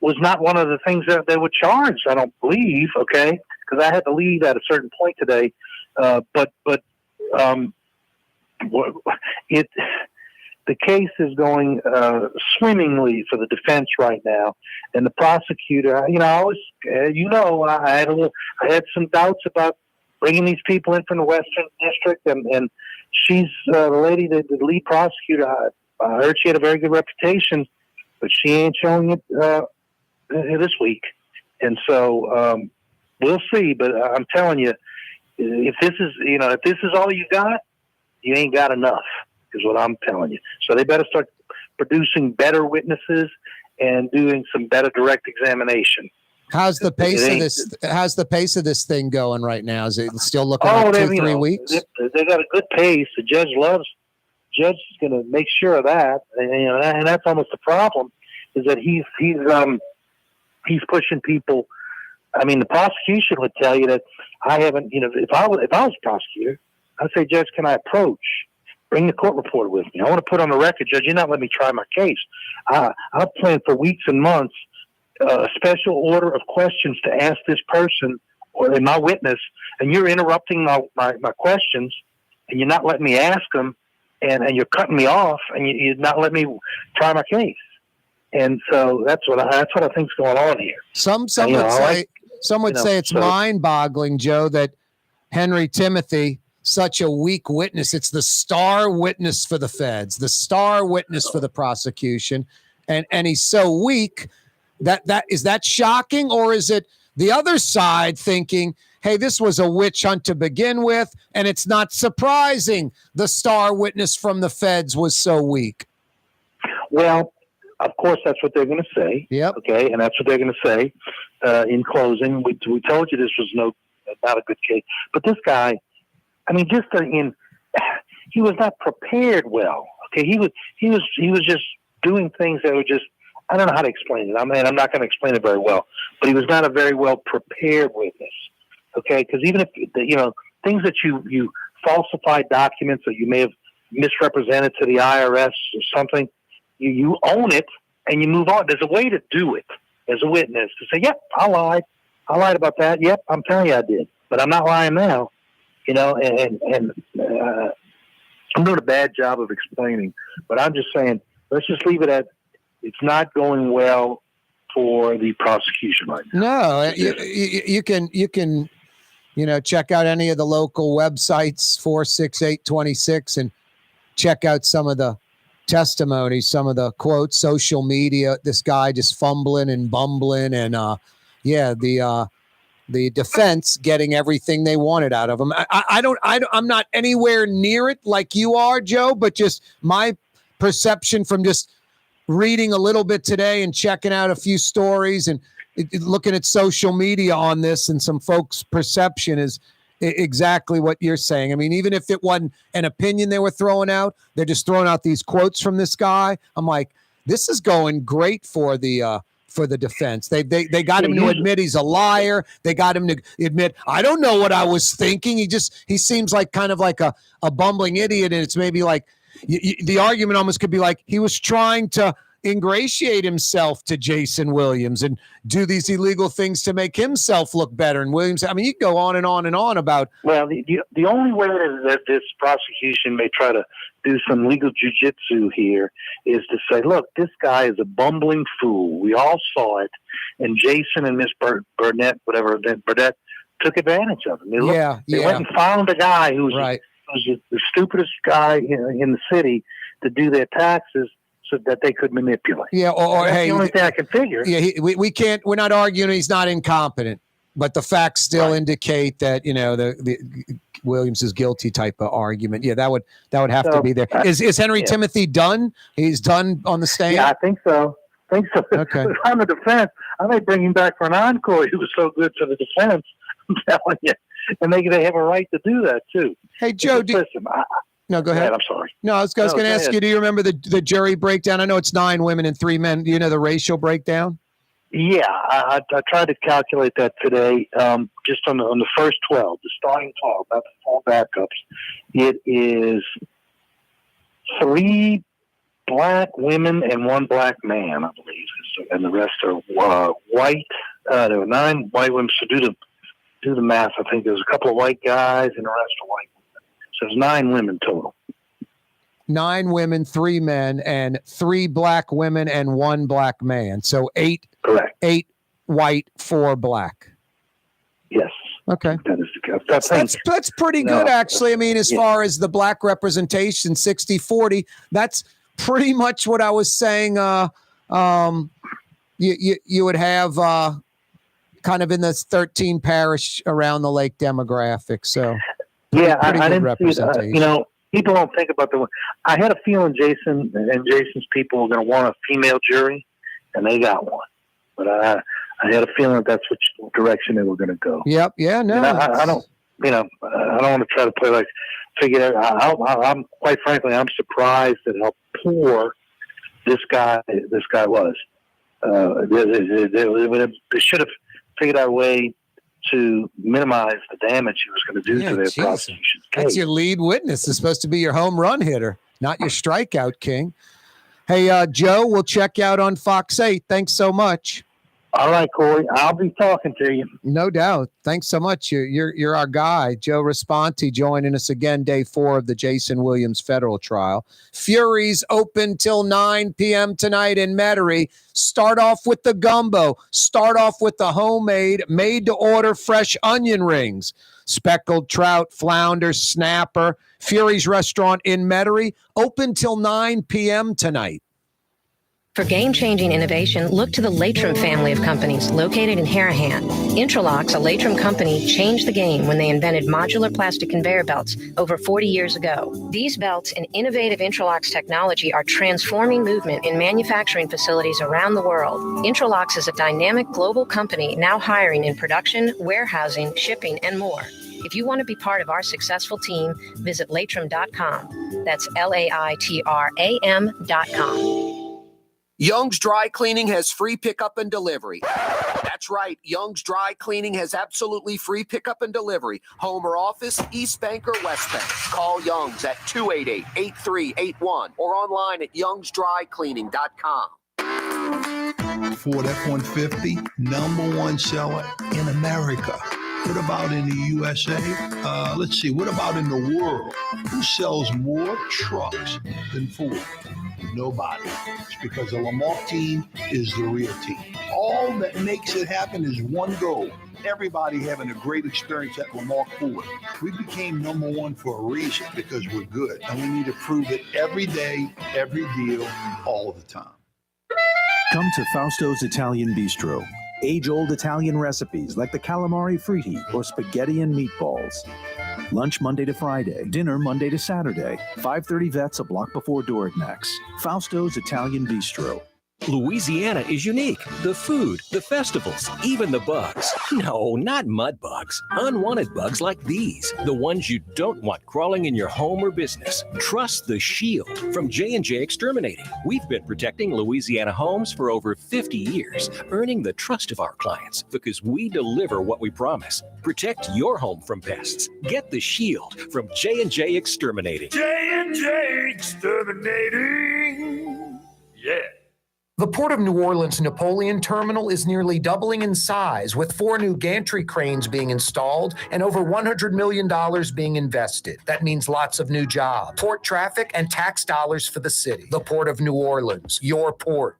was not one of the things that they were charged, I don't believe, okay? Because I had to leave at a certain point today. The case is going swimmingly for the defense right now, and the prosecutor. I had some doubts about bringing these people in from the Western District, and she's the lady, the lead prosecutor. I heard she had a very good reputation, but she ain't showing it this week, and so we'll see. But I'm telling you, if this is all you got, you ain't got enough, is what I'm telling you. So they better start producing better witnesses and doing some better direct examination. How's the pace of this thing going right now? Is it still looking like 2-3 weeks? They got a good pace. The judge is going to make sure of that. And that's almost the problem, is that he's pushing people. I mean, the prosecution would tell you that I haven't. If I was a prosecutor, I'd say, Judge, can I approach? Bring the court reporter with me. I want to put on the record, Judge, you're not letting me try my case. I've planned for weeks and months a special order of questions to ask this person or my witness, and you're interrupting my questions, and you're not letting me ask them, and you're cutting me off, and you're not letting me try my case. And so that's what I think's going on here. Some would say it's mind-boggling, Joe, that Henry Timothy, such a weak witness. It's the star witness for the feds, the star witness for the prosecution, and he's so weak that is that shocking, or is it the other side thinking, hey, this was a witch hunt to begin with, and it's not surprising the star witness from the feds was so weak. Well, of course, that's what they're going to say. Yep. Okay, and that's what they're going to say in closing. We told you this was not a good case, but this guy, I mean, he was not prepared well. Okay, he was just doing things that were just, I don't know how to explain it. I mean, I'm not going to explain it very well, but he was not a very well prepared witness. Okay, because even if things that you falsified documents or you may have misrepresented to the IRS or something, you own it and you move on. There's a way to do it as a witness to say, "Yep, I lied. I lied about that. Yep, I'm telling you I did, but I'm not lying now." And I'm doing a bad job of explaining, but I'm just saying, let's just leave it at it's not going well for the prosecution right now. No, you can check out any of the local websites, 46826, and check out some of the testimonies, some of the quotes, social media. This guy just fumbling and bumbling, and the defense getting everything they wanted out of him. I'm not anywhere near it like you are, Joe, but just my perception from just reading a little bit today and checking out a few stories and looking at social media on this, and some folks' perception is exactly what you're saying. I mean, even if it wasn't an opinion they were throwing out, they're just throwing out these quotes from this guy. I'm like, this is going great for the defense. They got him to admit he's a liar. They got him to admit, I don't know what I was thinking. He seems like kind of like a bumbling idiot. And it's maybe like the argument almost could be like he was trying to ingratiate himself to Jason Williams and do these illegal things to make himself look better. And Williams, I mean, you can go on and on and on about. Well, the only way that this prosecution may try to do some legal jujitsu here is to say, look, this guy is a bumbling fool. We all saw it. And Jason and Miss Burnett took advantage of him. They went and found a guy who's the stupidest guy in the city to do their taxes, so that they could manipulate. Yeah, or that's hey, the only thing I can figure. Yeah, we can't. We're not arguing he's not incompetent, but the facts still indicate that the Williams is guilty type of argument. Yeah, that would have to be there. Is Henry Timothy done? He's done on the stand. Yeah, I think so. Okay. On the defense, I may bring him back for an encore. He was so good for the defense. I'm telling you, and they have a right to do that too. Hey, Joe, no, go ahead. I'm sorry. No, I was going to ask you, do you remember the jury breakdown? I know it's 9 women and 3 men. Do you know the racial breakdown? Yeah, I tried to calculate that today. Just on the first 12, the starting 12, not the 4 backups. It is 3 black women and 1 black man, I believe, and the rest are white. There were 9 white women. So do the math. I think there's a couple of white guys and the rest are white. So there's 9 women total. 9 women, 3 men, and 3 black women and 1 black man. So 8. Correct. 8 white, 4 black. Yes. Okay. That is that's pretty good, actually. I mean, as far as the black representation, 60-40, that's pretty much what I was saying. You would have kind of in the 13 parish around the lake demographic. So. Yeah, I didn't see it. People don't think about I had a feeling Jason and Jason's people were going to want a female jury, and they got one. But I had a feeling that's which direction they were going to go. Yep. Yeah. No. I don't. I don't want to try to play like figure it out. I'm quite frankly, I'm surprised at how poor this guy was. They should have figured out a way to minimize the damage he was going to do to their prosecution case. That's your lead witness. Is supposed to be your home run hitter, not your strikeout king. Hey, Joe, we'll check you out on Fox 8. Thanks so much. All right, Corey. I'll be talking to you. No doubt. Thanks so much. You're our guy. Joe Raspanti joining us again, day 4 of the Jason Williams federal trial. Fury's open till 9 p.m. tonight in Metairie. Start off with the gumbo. Start off with the homemade, made-to-order fresh onion rings. Speckled trout, flounder, snapper. Fury's restaurant in Metairie, open till 9 p.m. tonight. For game-changing innovation, look to the Latrim family of companies located in Harahan. Intralox, a Latrim company, changed the game when they invented modular plastic conveyor belts over 40 years ago. These belts and innovative Intralox technology are transforming movement in manufacturing facilities around the world. Intralox is a dynamic global company now hiring in production, warehousing, shipping, and more. If you want to be part of our successful team, visit Latrim.com. That's LAITRAM.com. Young's Dry Cleaning has free pickup and delivery. That's right. Young's Dry Cleaning has absolutely free pickup and delivery. Home or office, East Bank or West Bank. Call Young's at 288-8381 or online at youngsdrycleaning.com. Ford F-150, #1 seller in America. What about in the USA? Let's see. What about in the world? Who sells more trucks than Ford? Nobody. It's because the Lamarck team is the real team. All that makes it happen is one goal. Everybody having a great experience at Lamarck Ford. We became #1 for a reason, because we're good. And we need to prove it every day, every deal, all the time. Come to Fausto's Italian Bistro. Age-old Italian recipes like the calamari fritti or spaghetti and meatballs. Lunch Monday to Friday, dinner Monday to Saturday. 530 Vets, a block before Dorignax. Fausto's Italian Bistro. Louisiana is unique. The food, the festivals, even the bugs. No, not mud bugs. Unwanted bugs like these. The ones you don't want crawling in your home or business. Trust the Shield from J&J Exterminating. We've been protecting Louisiana homes for over 50 years, earning the trust of our clients because we deliver what we promise. Protect your home from pests. Get the Shield from J&J Exterminating. J&J Exterminating. Yeah. The Port of New Orleans Napoleon Terminal is nearly doubling in size, with 4 new gantry cranes being installed and over $100 million being invested. That means lots of new jobs, port traffic, and tax dollars for the city. The Port of New Orleans, your port.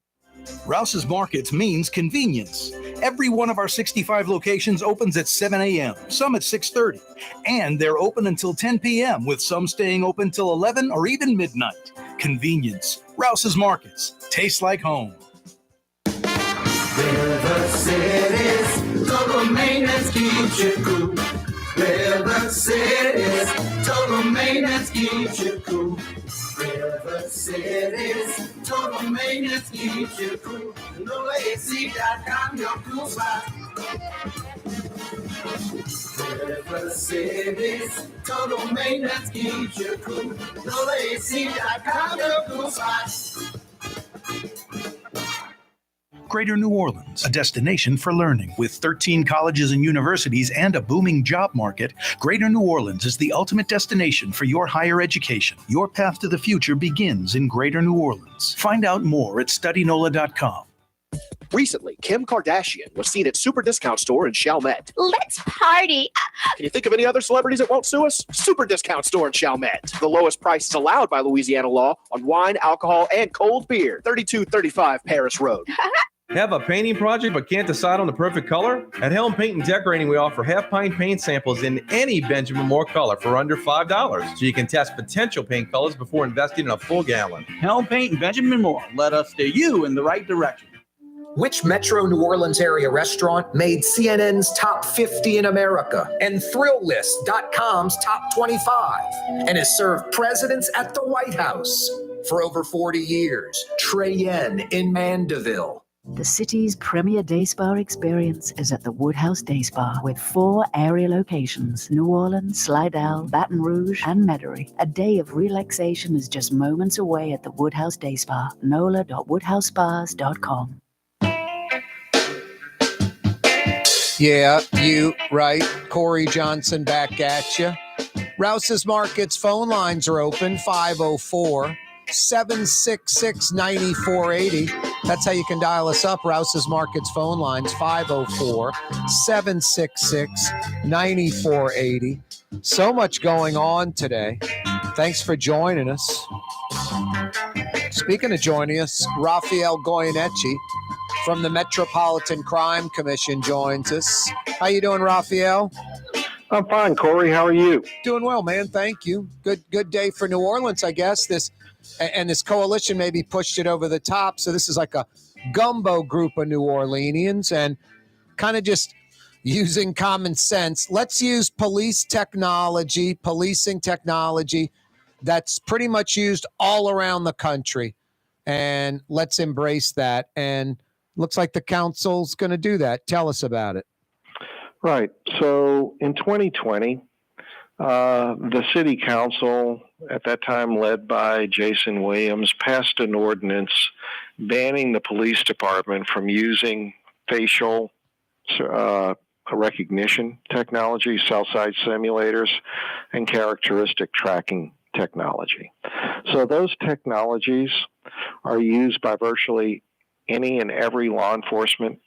Rouse's Markets means convenience. Every one of our 65 locations opens at 7 a.m., some at 6:30. And they're open until 10 p.m., with some staying open till 11 or even midnight. Convenience. Rouse's Markets. Tastes like home. River City's total maintenance keeps you cool. River City's total maintenance keeps you cool. River City's total maintenance keeps you cool. NOLAAC.com, your cool spot. River City's total maintenance keeps you cool. NOLAAC.com, your cool spot. Greater New Orleans, a destination for learning. With 13 colleges and universities and a booming job market, Greater New Orleans is the ultimate destination for your higher education. Your path to the future begins in Greater New Orleans. Find out more at studynola.com. Recently, Kim Kardashian was seen at Super Discount Store in Chalmette. Let's party. Can you think of any other celebrities that won't sue us? Super Discount Store in Chalmette. The lowest prices allowed by Louisiana law on wine, alcohol, and cold beer. 3235 Paris Road. Have a painting project but can't decide on the perfect color? At Helm Paint and Decorating, we offer half-pint paint samples in any Benjamin Moore color for under $5, so you can test potential paint colors before investing in a full gallon. Helm Paint and Benjamin Moore. Let us steer you in the right direction. Which Metro New Orleans area restaurant made CNN's top 50 in America and ThrillList.com's top 25 and has served presidents at the White House for over 40 years? Trey Yen in Mandeville. The city's premier day spa experience is at the Woodhouse Day Spa with 4 area locations: New Orleans, Slidell, Baton Rouge, and Metairie. A day of relaxation is just moments away at the Woodhouse Day Spa. NOLA.woodhousespas.com. Yeah, you right. Corey Johnson back at you. Rouse's Markets phone lines are open, 504-766-9480. That's how you can dial us up. Rouse's Markets phone lines, 504-766-9480. So much going on today. Thanks for joining us. Speaking of joining us, Rafael Goyeneche from the Metropolitan Crime Commission joins us. How you doing, Rafael? I'm fine, Corey. How are you? Doing well, man. Thank you. Good day for New Orleans, I guess. This and this coalition maybe pushed it over the top. So this is like a gumbo group of New Orleanians and kind of just using common sense. Let's use policing technology that's pretty much used all around the country. And let's embrace that. And looks like the council's going to do that. Tell us about it. Right. So in 2020, the city council, at that time led by Jason Williams, passed an ordinance banning the police department from using facial recognition technology, cell site simulators, and characteristic tracking technology. So those technologies are used by virtually any and every law enforcement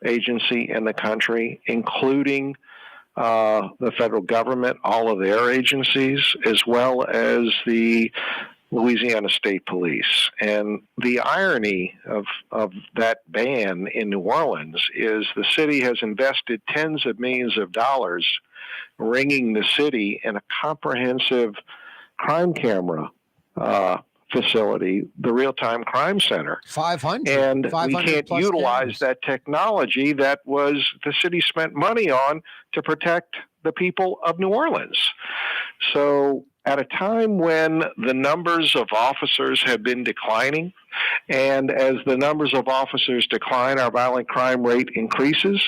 agency in the country, including the federal government, all of their agencies, as well as the Louisiana State Police. And the irony of that ban in New Orleans is the city has invested tens of millions of dollars ringing the city in a comprehensive crime camera facility, the Real-Time Crime Center. 500. And we can't utilize cameras. that technology that was the city spent money on to protect the people of New Orleans. So at a time when the numbers of officers have been declining, and as the numbers of officers decline, our violent crime rate increases,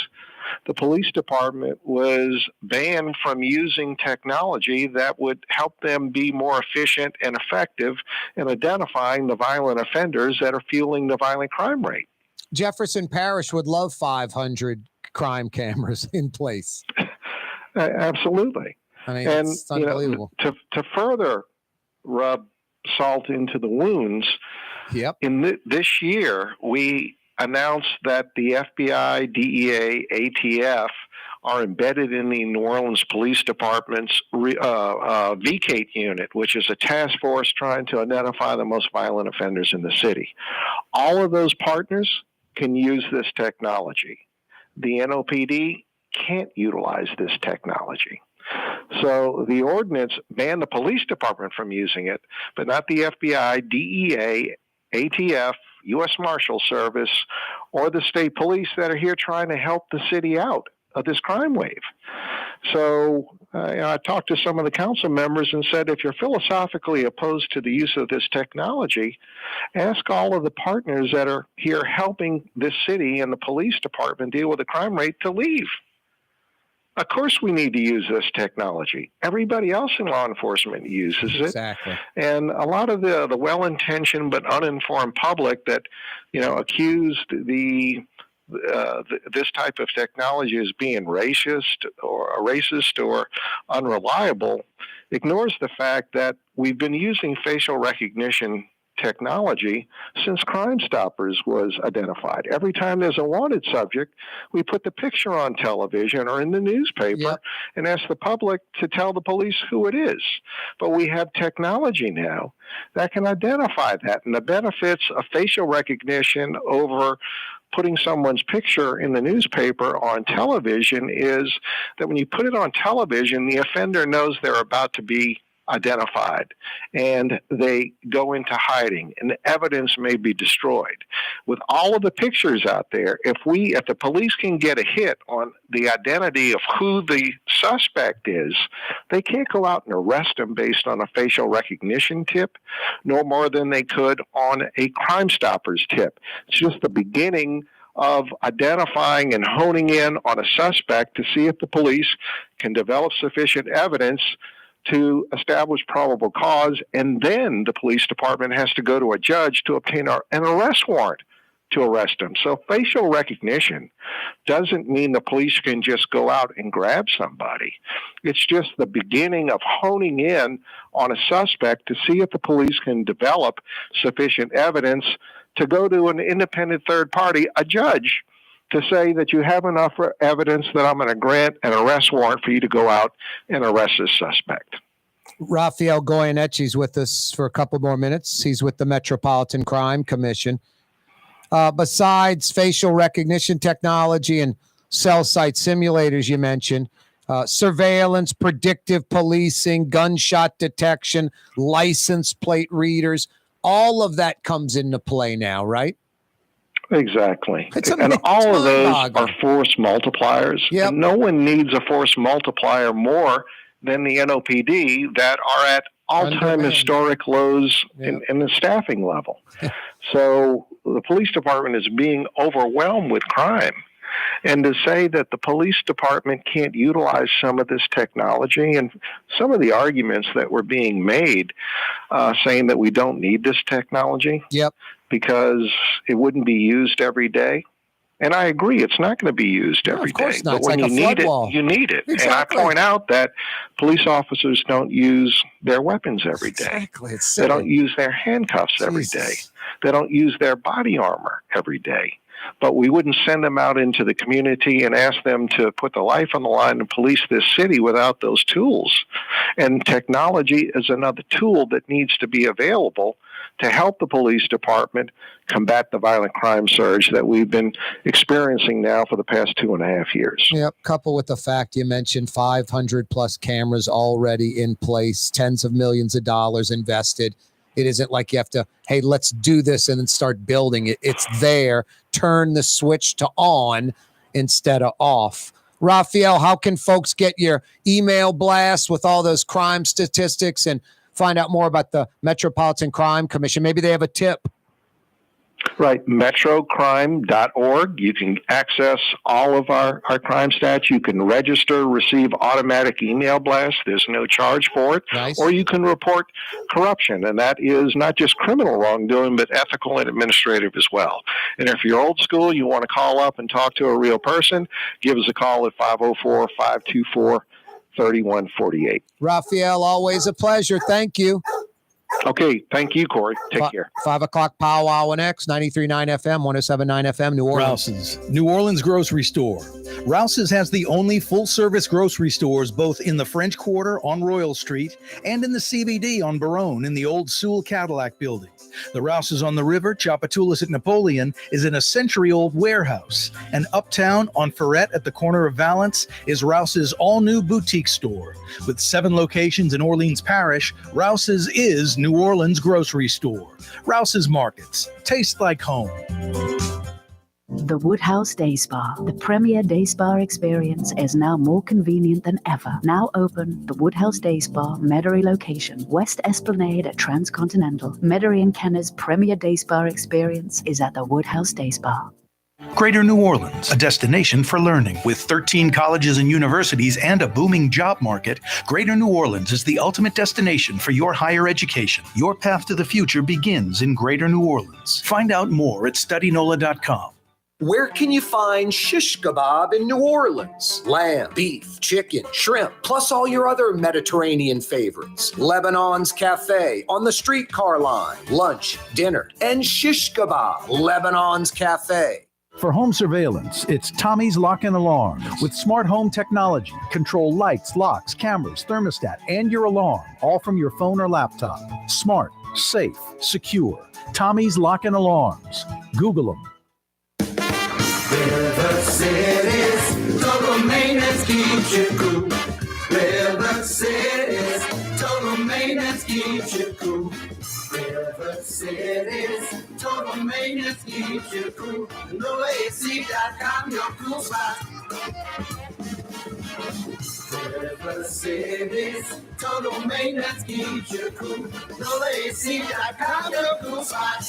the police department was banned from using technology that would help them be more efficient and effective in identifying the violent offenders that are fueling the violent crime rate. Jefferson Parish would love 500 crime cameras in place. Absolutely. I mean, and it's unbelievable. To further rub salt into the wounds, in this year, we announced that the FBI, DEA, ATF are embedded in the New Orleans Police Department's VCATE unit, which is a task force trying to identify the most violent offenders in the city. All of those partners can use this technology. The NOPD can't utilize this technology. So the ordinance banned the police department from using it, but not the FBI, DEA, ATF, U.S. Marshal Service, or the state police that are here trying to help the city out of this crime wave. So I talked to some of the council members and said, if you're philosophically opposed to the use of this technology, ask all of the partners that are here helping this city and the police department deal with the crime rate to leave. Of course we need to use this technology. Everybody else in law enforcement uses it. Exactly. And a lot of the well-intentioned but uninformed public that, accused this type of technology as being racist or unreliable ignores the fact that we've been using facial recognition technology since Crime Stoppers was identified. Every time there's a wanted subject, we put the picture on television or in the newspaper and ask the public to tell the police who it is. But we have technology now that can identify that. And the benefits of facial recognition over putting someone's picture in the newspaper on television is that when you put it on television, the offender knows they're about to be identified, and they go into hiding, and the evidence may be destroyed. With all of the pictures out there, if the police can get a hit on the identity of who the suspect is, they can't go out and arrest him based on a facial recognition tip, no more than they could on a Crime Stoppers tip. It's just the beginning of identifying and honing in on a suspect to see if the police can develop sufficient evidence to establish probable cause, and then the police department has to go to a judge to obtain an arrest warrant to arrest them. So facial recognition doesn't mean the police can just go out and grab somebody. It's just the beginning of honing in on a suspect to see if the police can develop sufficient evidence to go to an independent third party, a judge, to say that you have enough evidence that I'm going to grant an arrest warrant for you to go out and arrest this suspect. Rafael Goyeneche is with us for a couple more minutes. He's with the Metropolitan Crime Commission. Besides facial recognition technology and cell site simulators you mentioned, surveillance, predictive policing, gunshot detection, license plate readers, All of that comes into play now, right? Exactly. It's And all of those mind-boggling. are force multipliers. Yep. And no one needs a force multiplier more than the NOPD that are at all-time Undermanned. historic lows Yep. in the staffing level. So the police department is being overwhelmed with crime. And to say that the police department can't utilize some of this technology and some of the arguments that were being made saying that we don't need this technology because it wouldn't be used every day. And I agree, it's not going to be used every day. course not. But It's when like you a need flood it, wall. you need it. Exactly. And I point out that police officers don't use their weapons every day. Exactly. It's They silly. don't use their handcuffs every day. They don't use their body armor every day. But we wouldn't send them out into the community and ask them to put their life on the line and police this city without those tools. And technology is another tool that needs to be available to help the police department combat the violent crime surge that we've been experiencing now for the past 2.5 years. Yep. Coupled with the fact you mentioned 500 plus cameras already in place, tens of millions of dollars invested. It isn't like you have to, hey, let's do this and then start building it. It's there. Turn the switch to on instead of off. Rafael, how can folks get your email blast with all those crime statistics and find out more about the Metropolitan Crime Commission? Maybe they have a tip. Right, metrocrime.org. You can access all of our crime stats. You can register, receive automatic email blasts. There's no charge for it. Nice. Or you can report corruption, and that is not just criminal wrongdoing, but ethical and administrative as well. And if you're old school, you want to call up and talk to a real person, give us a call at 504-524-3148. Rafael, always a pleasure. Thank you. Okay, thank you, Corey. Take care. 5 o'clock powwow and X, 93.9 FM, 107.9 FM, New Orleans. Rouse's, New Orleans grocery store. Rouse's has the only full-service grocery stores both in the French Quarter on Royal Street and in the CBD on Baronne in the old Sewell Cadillac building. The Rouse's on the river, Tchoupitoulas at Napoleon, is in a century-old warehouse. And uptown on Ferret at the corner of Valence is Rouse's all-new boutique store. With 7 locations in Orleans Parish, Rouse's is New Orleans grocery store. Rouse's Markets. Taste like home. The Woodhouse Day Spa, the premier day spa experience, is now more convenient than ever. Now open, the Woodhouse Day Spa, Metairie location, West Esplanade at Transcontinental. Metairie and Kenner's premier day spa experience is at the Woodhouse Day Spa. Greater New Orleans, a destination for learning. With 13 colleges and universities and a booming job market, Greater New Orleans is the ultimate destination for your higher education. Your path to the future begins in Greater New Orleans. Find out more at studynola.com. Where can you find shish kebab in New Orleans? Lamb, beef, chicken, shrimp, plus all your other Mediterranean favorites. Lebanon's Cafe on the streetcar line. Lunch, dinner, and shish kebab. Lebanon's Cafe. For home surveillance, it's Tommy's Lock and Alarms. With smart home technology, control lights, locks, cameras, thermostat, and your alarm, all from your phone or laptop. Smart, safe, secure. Tommy's Lock and Alarms. Google them. River City's total maintenance keeps you cool. River City's total maintenance keeps you cool. River City's total maintenance keeps you cool. NOLAAC.com, your cool spot. River City's total maintenance keeps you cool. NOLAAC.com, your cool spot.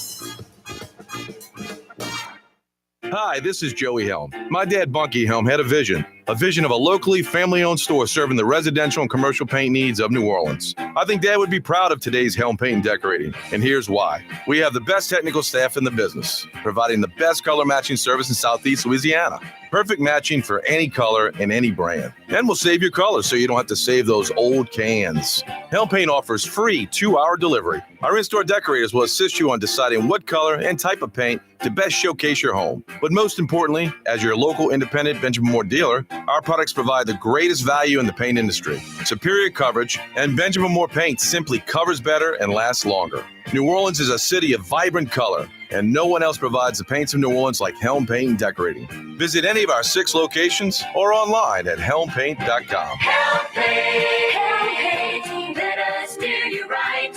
Hi, this is Joey Helm. My dad, Bunky Helm, had a vision of a locally family-owned store serving the residential and commercial paint needs of New Orleans. I think Dad would be proud of today's Helm Paint and Decorating, and here's why. We have the best technical staff in the business, providing the best color matching service in Southeast Louisiana. Perfect matching for any color and any brand. And we'll save your colors so you don't have to save those old cans. Helm Paint offers free 2-hour delivery. Our in-store decorators will assist you on deciding what color and type of paint to best showcase your home. But most importantly, as your local independent Benjamin Moore dealer, our products provide the greatest value in the paint industry. Superior coverage, and Benjamin Moore paint simply covers better and lasts longer. New Orleans is a city of vibrant color, and no one else provides the paints of New Orleans like Helm Paint and Decorating. Visit any of our 6 locations or online at helmpaint.com. Helm Paint, let us steer you right.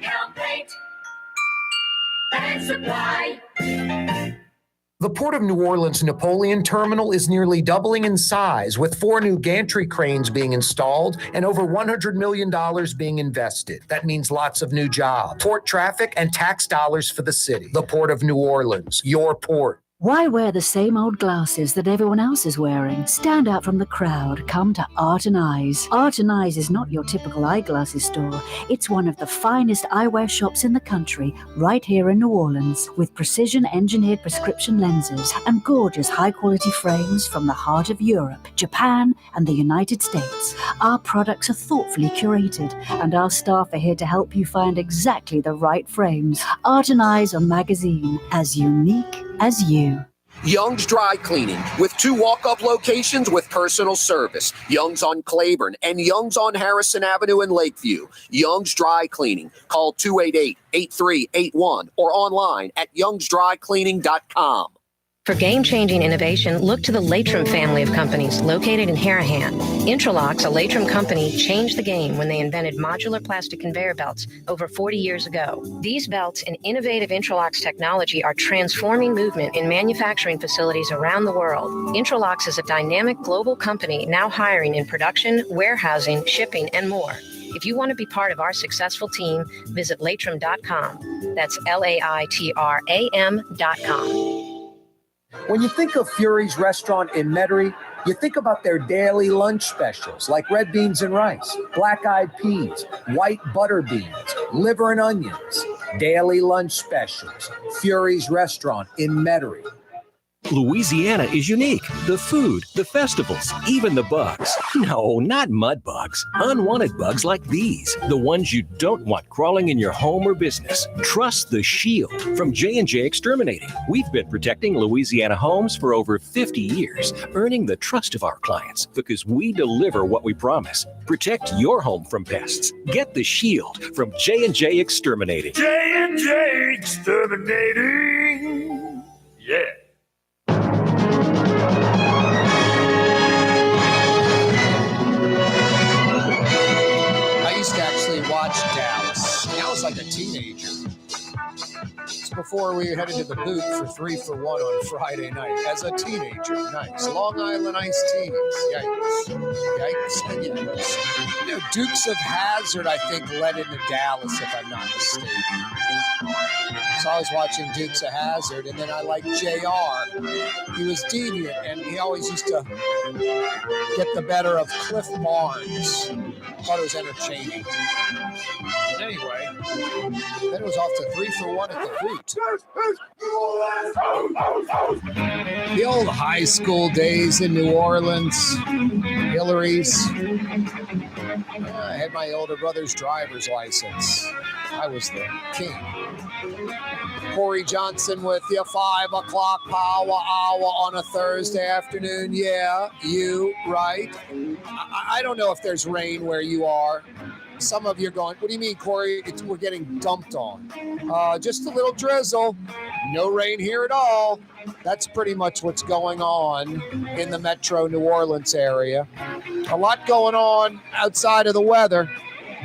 Helm Paint. and Supply. The Port of New Orleans Napoleon Terminal is nearly doubling in size, with 4 new gantry cranes being installed and over $100 million being invested. That means lots of new jobs, port traffic, and tax dollars for the city. The Port of New Orleans, your port. Why wear the same old glasses that everyone else is wearing? Stand out from the crowd. Come to Art and Eyes. Art and Eyes is not your typical eyeglasses store. It's one of the finest eyewear shops in the country, right here in New Orleans, with precision-engineered prescription lenses and gorgeous high-quality frames from the heart of Europe, Japan, and the United States. Our products are thoughtfully curated, and our staff are here to help you find exactly the right frames. Art and Eyes on magazine, as unique as you. Young's Dry Cleaning, with 2 walk-up locations with personal service. Young's on Claiborne and Young's on Harrison Avenue in Lakeview. Young's Dry Cleaning. Call 288-8381 or online at youngsdrycleaning.com. For game-changing innovation, look to the Latrim family of companies located in Harahan. Intralox, a Latrim company, changed the game when they invented modular plastic conveyor belts over 40 years ago. These belts and innovative Intralox technology are transforming movement in manufacturing facilities around the world. Intralox is a dynamic global company now hiring in production, warehousing, shipping, and more. If you want to be part of our successful team, visit Latrim.com. That's LAITRAM.com. When you think of Fury's restaurant in Metairie, you think about their daily lunch specials like red beans and rice, black-eyed peas, white butter beans, liver and onions. Daily lunch specials. Fury's restaurant in Metairie. Louisiana is unique. The food, the festivals, even the bugs. No, not mud bugs. Unwanted bugs like these. The ones you don't want crawling in your home or business. Trust the Shield from J&J Exterminating. We've been protecting Louisiana homes for over 50 years, earning the trust of our clients because we deliver what we promise. Protect your home from pests. Get the Shield from J&J Exterminating. J&J Exterminating. Yeah. I used to actually watch Dallas. I was like a teenager. It's before we headed to the booth for 3 for 1 on Friday night. As a teenager, nice. Long Island iced teas. Yikes. Yikes and yikes. You know, Dukes of Hazzard, I think, led into Dallas, if I'm not mistaken. So I was watching Dukes of Hazzard, and then I liked JR. He was deviant, and he always used to get the better of Cliff Barnes. Thought it was entertaining. Anyway, then it was off to 3 for 1 at the boot. The old high school days in New Orleans. Hillary's. I had my older brother's driver's license. I was the king. Corey Johnson with you, 5 o'clock power hour on a Thursday afternoon. Yeah, you, right? I don't know if there's rain where you are. Some of you are going, what do you mean, Corey? We're getting dumped on. Just a little drizzle. No rain here at all. That's pretty much what's going on in the metro New Orleans area. A lot going on outside of the weather.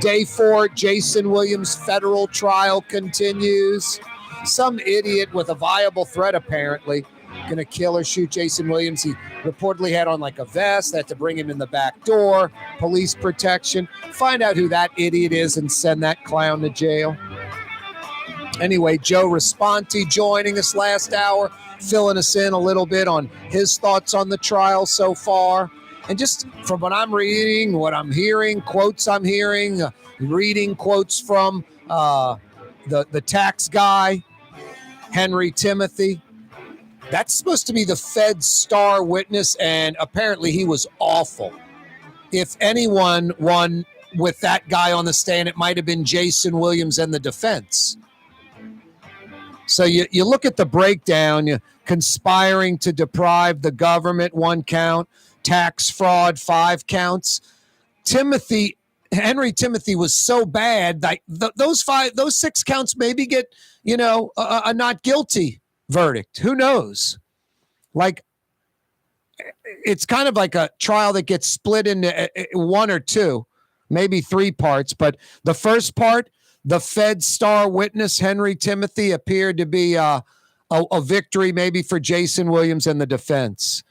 Day 4, Jason Williams' federal trial continues. Some idiot with a viable threat, apparently, going to kill or shoot Jason Williams. He reportedly had on like a vest. They had to bring him in the back door, police protection. Find out who that idiot is and send that clown to jail. Anyway, Joe Raspanti joining us last hour, filling us in a little bit on his thoughts on the trial so far. And just from what I'm reading, what I'm hearing, quotes I'm hearing, reading quotes from the tax guy, Henry Timothy. That's supposed to be the Fed's star witness, and apparently he was awful. If anyone won with that guy on the stand, it might have been Jason Williams and the defense. So you look at the breakdown, you're conspiring to deprive the government, 1 count, tax fraud, 5 counts. Henry Timothy was so bad that those 6 counts maybe get, a not guilty verdict. Who knows? Like, it's kind of like a trial that gets split into 1 or 2, maybe 3 parts. But the first part, The Fed star witness, Henry Timothy, appeared to be a victory maybe for Jason Williams and the defense.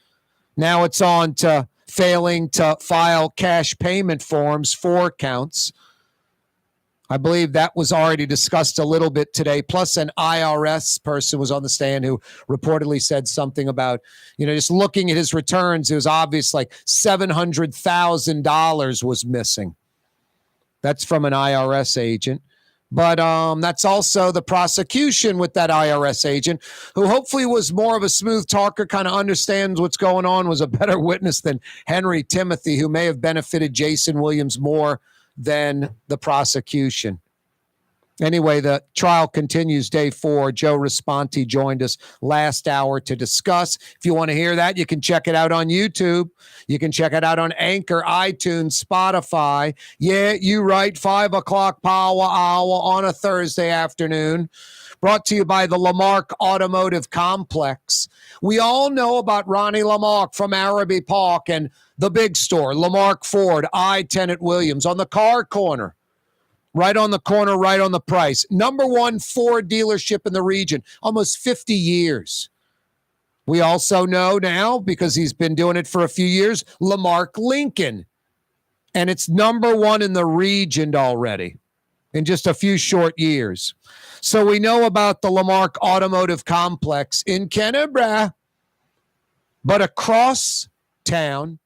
Now it's on to failing to file cash payment forms, 4 counts. I believe that was already discussed a little bit today. Plus, an IRS person was on the stand who reportedly said something about, just looking at his returns, it was obvious like $700,000 was missing. That's from an IRS agent. But that's also the prosecution with that IRS agent, who hopefully was more of a smooth talker, kind of understands what's going on, was a better witness than Henry Timothy, who may have benefited Jason Williams more than the prosecution. Anyway, the trial continues day 4. Joe Raspanti joined us last hour to discuss. If you want to hear that, you can check it out on YouTube. You can check it out on Anchor, iTunes, Spotify. Yeah, you right, 5 o'clock power hour on a Thursday afternoon. Brought to you by the Lamarck Automotive Complex. We all know about Ronnie Lamarck from Araby Park and the big store, Lamarck Ford, I-10 at Williams, on the car corner. Right on the corner, right on the price. Number 1 Ford dealership in the region, almost 50 years. We also know now, because he's been doing it for a few years, Lamarck Lincoln. And it's number 1 in the region already in just a few short years. So we know about the Lamarck Automotive Complex in Cantrelle. But across town,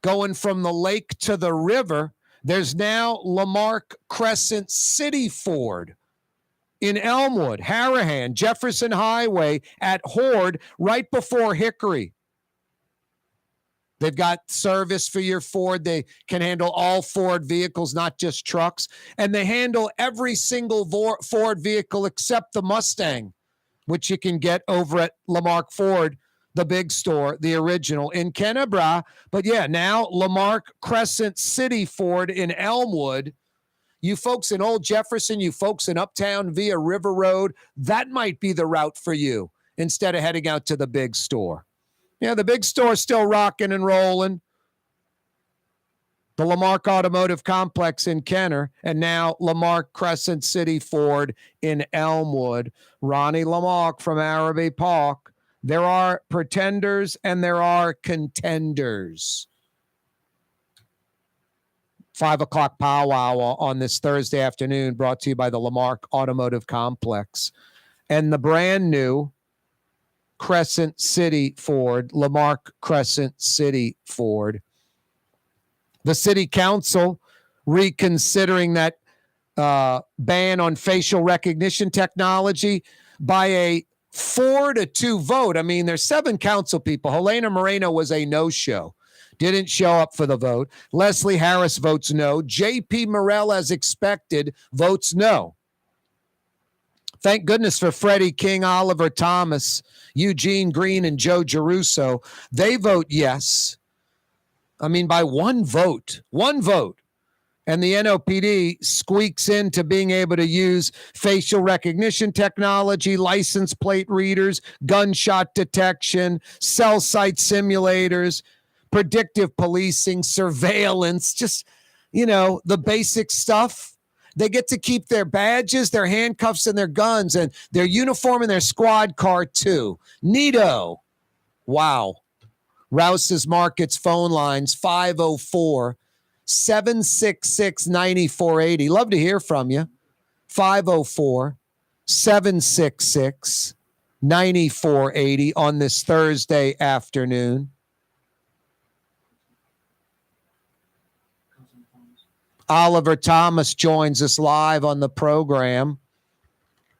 going from the lake to the river, there's now Lamarck Crescent City Ford in Elmwood, Harahan, Jefferson Highway at Horde, right before Hickory. They've got service for your Ford. They can handle all Ford vehicles, not just trucks. And they handle every single Ford vehicle except the Mustang, which you can get over at Lamarck Ford, the big store, the original in Cantrelle. But yeah, now Lamarck Crescent City Ford in Elmwood. You folks in Old Jefferson, you folks in Uptown via River Road, that might be the route for you instead of heading out to the big store. Yeah, the big store's still rocking and rolling. The Lamarck Automotive Complex in Kenner, and now Lamarck Crescent City Ford in Elmwood. Ronnie Lamarck from Araby Park. There are pretenders and there are contenders. 5 o'clock powwow on this Thursday afternoon, brought to you by the Lamarck Automotive Complex. And the brand new Crescent City Ford, Lamarck Crescent City Ford. The city council reconsidering that ban on facial recognition technology by a 4-2 vote. I mean, there's 7 council people. Helena Moreno was a no-show. Didn't show up for the vote. Leslie Harris votes no. J.P. Morrell, as expected, votes no. Thank goodness for Freddie King, Oliver Thomas, Eugene Green, and Joe Geruso. They vote yes. I mean, by one vote. And the NOPD squeaks into being able to use facial recognition technology, license plate readers, gunshot detection, cell site simulators, predictive policing, surveillance, just, the basic stuff. They get to keep their badges, their handcuffs, and their guns, and their uniform and their squad car, too. Neato. Wow. Rouse's Markets phone lines, 504-766-9480. Love to hear from you. 504-766-9480 on this Thursday afternoon. Oliver Thomas joins us live on the program.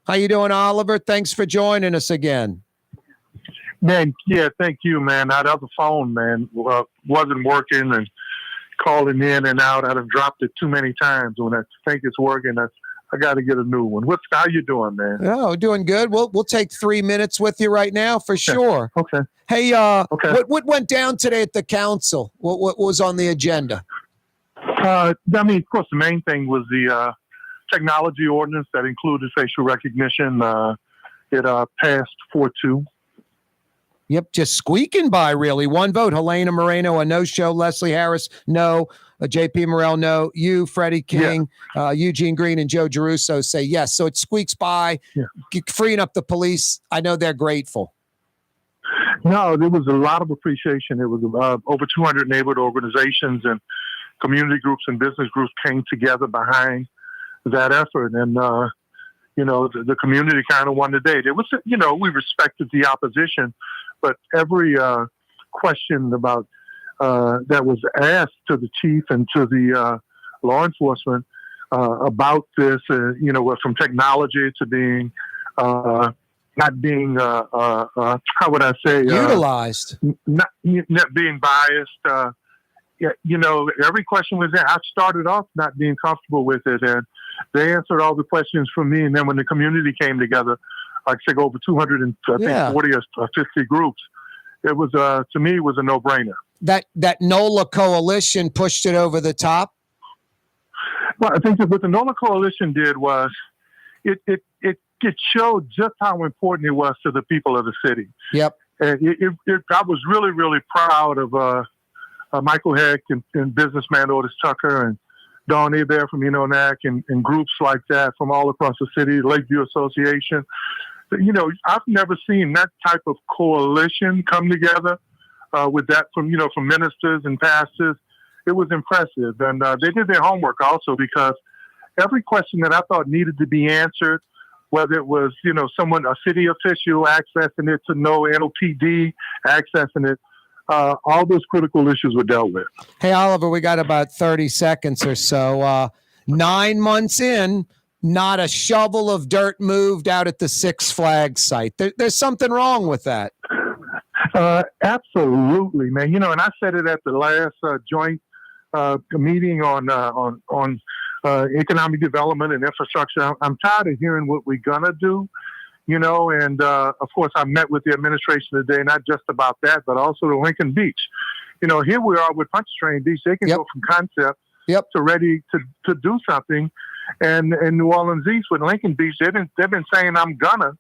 How you doing, Oliver? Thanks for joining us again. Man, yeah, thank you, man. That other phone, man, wasn't working and calling in and out. I've dropped it too many times. When I think it's working, I got to get a new one. How you doing, man? Oh, doing good. We'll take 3 minutes with you right now for sure. Okay. Hey, what went down today at the council? What was on the agenda? Of course, the main thing was the technology ordinance that included facial recognition. It passed 4-2. Yep, just squeaking by, really. One vote. Helena Moreno, a no-show. Leslie Harris, no. JP Morrell, no. You, Freddie King, Eugene Green, and Joe Geruso say yes. So it squeaks by, freeing up the police. I know they're grateful. No, there was a lot of appreciation. It was over 200 neighborhood organizations and community groups and business groups came together behind that effort. And, the community kind of won the day. It was, we respected the opposition, but every question about that was asked to the chief and to the law enforcement about this, from technology to being not being, how would I say, utilized, not being biased. Every question was there. I started off not being comfortable with it, and they answered all the questions for me. And then when the community came together, like I said, over 240 or 50 groups, it was to me, it was a no-brainer. That NOLA coalition pushed it over the top. Well, I think that what the NOLA coalition did was it showed just how important it was to the people of the city. Yep. And I was really, really proud of Michael Heck and businessman Otis Tucker and Dawn Hebert from Goyeneche and groups like that from all across the city, Lakeview Association. I've never seen that type of coalition come together with that from ministers and pastors. It was impressive. And they did their homework also, because every question that I thought needed to be answered, whether it was, a city official accessing it to know NOPD accessing it, all those critical issues were dealt with. Hey, Oliver, we got about 30 seconds or so. 9 months in, not a shovel of dirt moved out at the Six Flags site. There's something wrong with that. Absolutely, man. And I said it at the last joint meeting on economic development and infrastructure. I'm tired of hearing what we're gonna do. And of course, I met with the administration today, not just about that, but also the Lincoln Beach. Here we are with Pontchartrain Beach. They can go from concept to ready to do something. And in New Orleans East with Lincoln Beach, they've been saying I'm gonna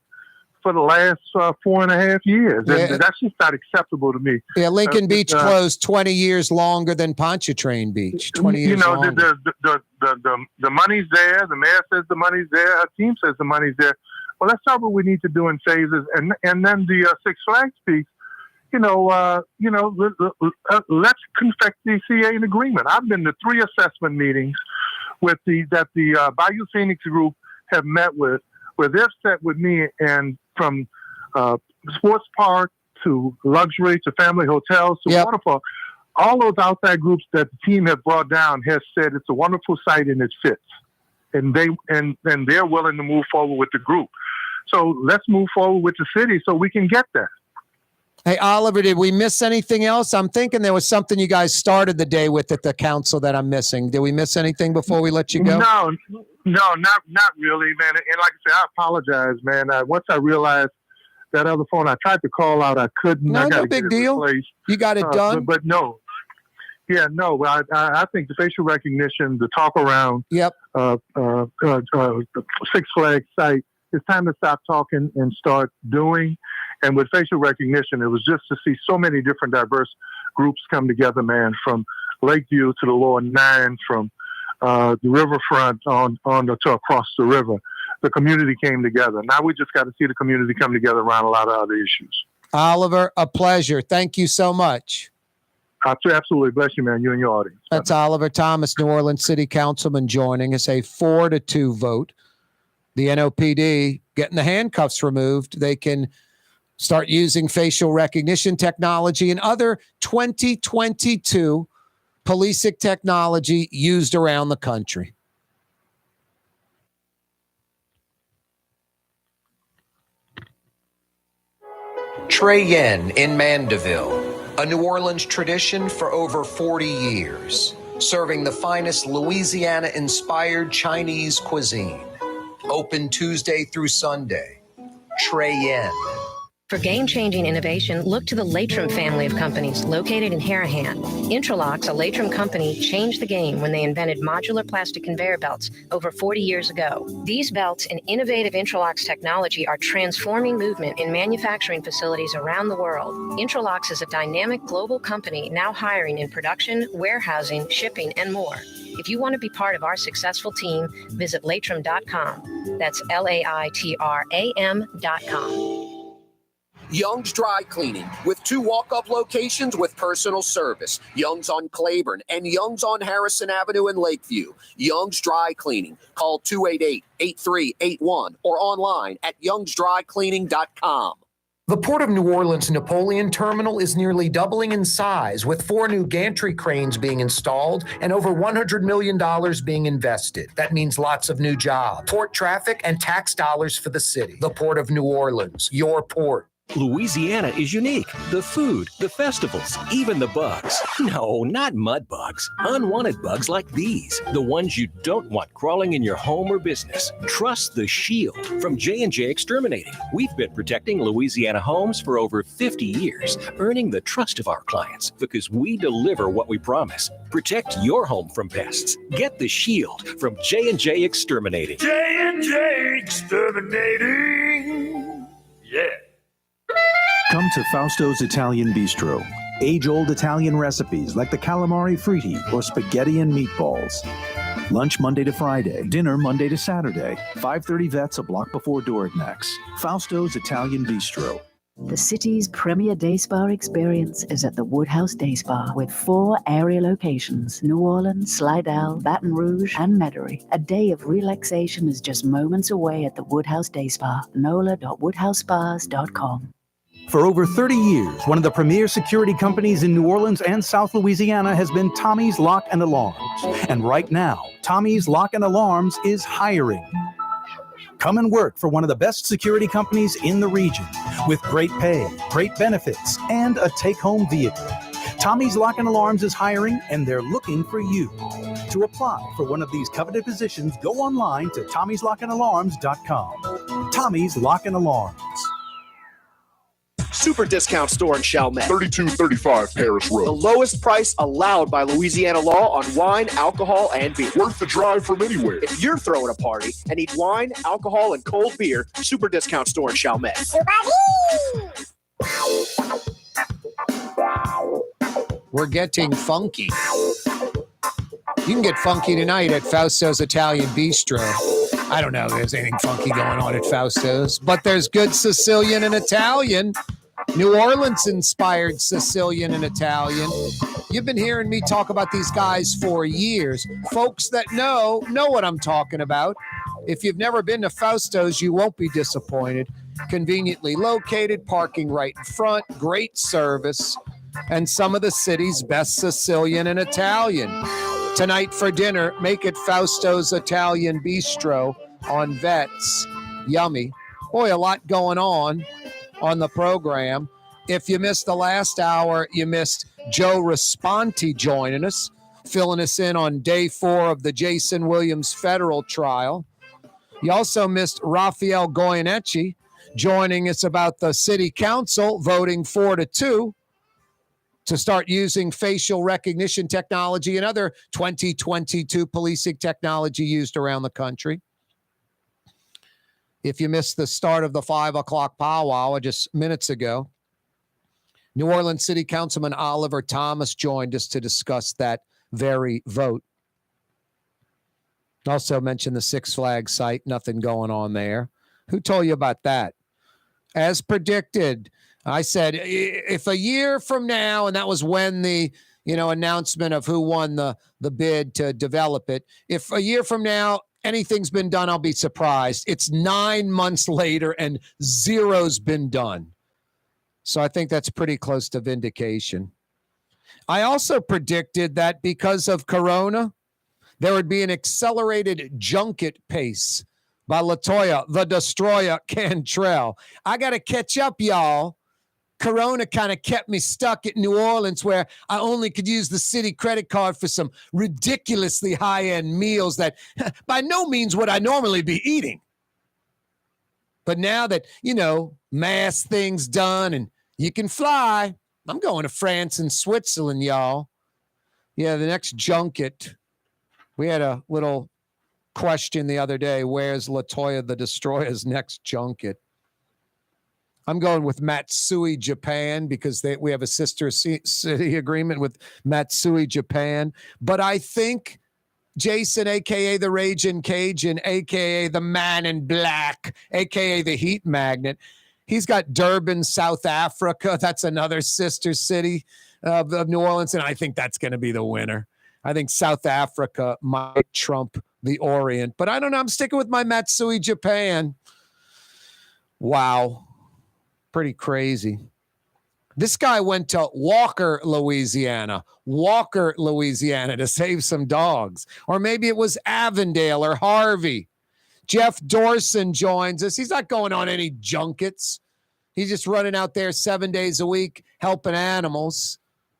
for the last 4.5 years. Yeah. And that's just not acceptable to me. Yeah, Lincoln Beach closed 20 years longer than Pontchartrain Beach. 20 years longer. The money's there. The mayor says the money's there. Our team says the money's there. Well, that's not what we need to do in phases. And then the Six Flags piece, let's confect the CA an agreement. I've been to 3 assessment meetings that the Bayou Phoenix group have met with, where they've sat with me, and from sports park to luxury to family hotels to water park, all those outside groups that the team have brought down has said it's a wonderful site and it fits. And they're willing to move forward with the group. So let's move forward with the city so we can get there. Hey, Oliver, did we miss anything else? I'm thinking there was something you guys started the day with at the council that I'm missing. Did we miss anything before we let you go? No, not really, man. And like I said, I apologize, man. Once I realized that other phone, I tried to call out. I couldn't. No big deal. Replaced. You got it done. But no. Yeah, no. I think the facial recognition, the talk around Six Flags site, it's time to stop talking and start doing. And with facial recognition, it was just to see so many different diverse groups come together, man, from Lakeview to the Lower Nine, from the riverfront on to across the river. The community came together. Now we just got to see the community come together around a lot of other issues. Oliver, a pleasure. Thank you so much. Absolutely. Bless you, man. You and your audience. That's Oliver Thomas, New Orleans City Councilman, joining us. A 4-2 vote. The NOPD getting the handcuffs removed. They can start using facial recognition technology and other 2022 policing technology used around the country. Trey Yen in Mandeville, a New Orleans tradition for over 40 years, serving the finest Louisiana-inspired Chinese cuisine. Open Tuesday through Sunday. Trey Yen. For game-changing innovation, look to the Latrim family of companies located in Harahan. Intralocks, a Latrim company, changed the game when they invented modular plastic conveyor belts over 40 years ago. These belts and innovative Intralocks technology are transforming movement in manufacturing facilities around the world. Intralocks is a dynamic global company now hiring in production, warehousing, shipping, and more. If you want to be part of our successful team, visit latrim.com. That's LAITRAM.com. Young's Dry Cleaning, with 2 walk-up locations with personal service. Young's on Claiborne and Young's on Harrison Avenue in Lakeview. Young's Dry Cleaning. Call 288-8381 or online at youngsdrycleaning.com. The Port of New Orleans Napoleon Terminal is nearly doubling in size, with 4 new gantry cranes being installed and over $100 million being invested. That means lots of new jobs, port traffic, and tax dollars for the city. The Port of New Orleans, your port. Louisiana is unique. The food, the festivals, even the bugs. No, not mud bugs. Unwanted bugs like these. The ones you don't want crawling in your home or business. Trust the Shield from J&J Exterminating. We've been protecting Louisiana homes for over 50 years, earning the trust of our clients because we deliver what we promise. Protect your home from pests. Get the Shield from J&J Exterminating. J&J Exterminating. Yeah. Come to Fausto's Italian Bistro. Age-old Italian recipes like the calamari fritti or spaghetti and meatballs. Lunch Monday to Friday, dinner Monday to Saturday. 530 Vets, a block before Dorignax. Fausto's Italian Bistro. The city's premier day spa experience is at the Woodhouse Day Spa with 4 area locations: New Orleans, Slidell, Baton Rouge, and Metairie. A day of relaxation is just moments away at the Woodhouse Day Spa. NOLA.woodhousespas.com. For over 30 years, one of the premier security companies in New Orleans and South Louisiana has been Tommy's Lock and Alarms. And right now, Tommy's Lock and Alarms is hiring. Come and work for one of the best security companies in the region with great pay, great benefits, and a take-home vehicle. Tommy's Lock and Alarms is hiring, and they're looking for you. To apply for one of these coveted positions, go online to tommyslockанdalarms.com. Tommy's Lock and Alarms. Super discount store in Chalmette. 3235 Paris Road. The lowest price allowed by Louisiana law on wine, alcohol, and beer. Worth the drive from anywhere. If you're throwing a party and need wine, alcohol, and cold beer, Super discount store in Chalmette. We're getting funky. You can get funky tonight at Fausto's Italian Bistro. I don't know if there's anything funky going on at Fausto's, but there's good Sicilian and Italian. New Orleans-inspired Sicilian and Italian. You've been hearing me talk about these guys for years. Folks that know what I'm talking about. If you've never been to Fausto's, you won't be disappointed. Conveniently located, parking right in front, great service, and some of the city's best Sicilian and Italian. Tonight for dinner, make it Fausto's Italian Bistro on Vets. Yummy. Boy, a lot going on the program. If you missed the last hour, you missed Joe Raspanti joining us, filling us in on day 4 of the Jason Williams federal trial. You also missed Rafael Goyeneche joining us about the city council voting 4-2 to start using facial recognition technology and other 2022 policing technology used around the country. If you missed the start of the 5 o'clock powwow just minutes ago, New Orleans City Councilman Oliver Thomas joined us to discuss that very vote. Also mentioned the Six Flags site, nothing going on there. Who told you about that? As predicted, I said, if a year from now, and that was when the announcement of who won the bid to develop it, if a year from now anything's been done, I'll be surprised. It's 9 months later and zero's been done. So I think that's pretty close to vindication. I also predicted that because of Corona, there would be an accelerated junket pace by LaToya, the Destroyer, Cantrelle. I got to catch up, y'all. Corona kind of kept me stuck at New Orleans where I only could use the city credit card for some ridiculously high-end meals that by no means would I normally be eating. But now that, mass things done, and you can fly. I'm going to France and Switzerland, y'all. Yeah, the next junket. We had a little question the other day. Where's Latoya the Destroyer's next junket? I'm going with Matsui, Japan, because we have a sister city agreement with Matsui, Japan. But I think Jason, a.k.a. the Raging Cajun, a.k.a. the Man in Black, a.k.a. the Heat Magnet, he's got Durban, South Africa. That's another sister city of New Orleans, and I think that's going to be the winner. I think South Africa might trump the Orient. But I don't know. I'm sticking with my Matsui, Japan. Wow. Pretty crazy. This guy went to Walker, Louisiana, to save some dogs. Or maybe it was Avondale or Harvey. Jeff Dorson joins us. He's not going on any junkets. He's just running out there 7 days a week helping animals.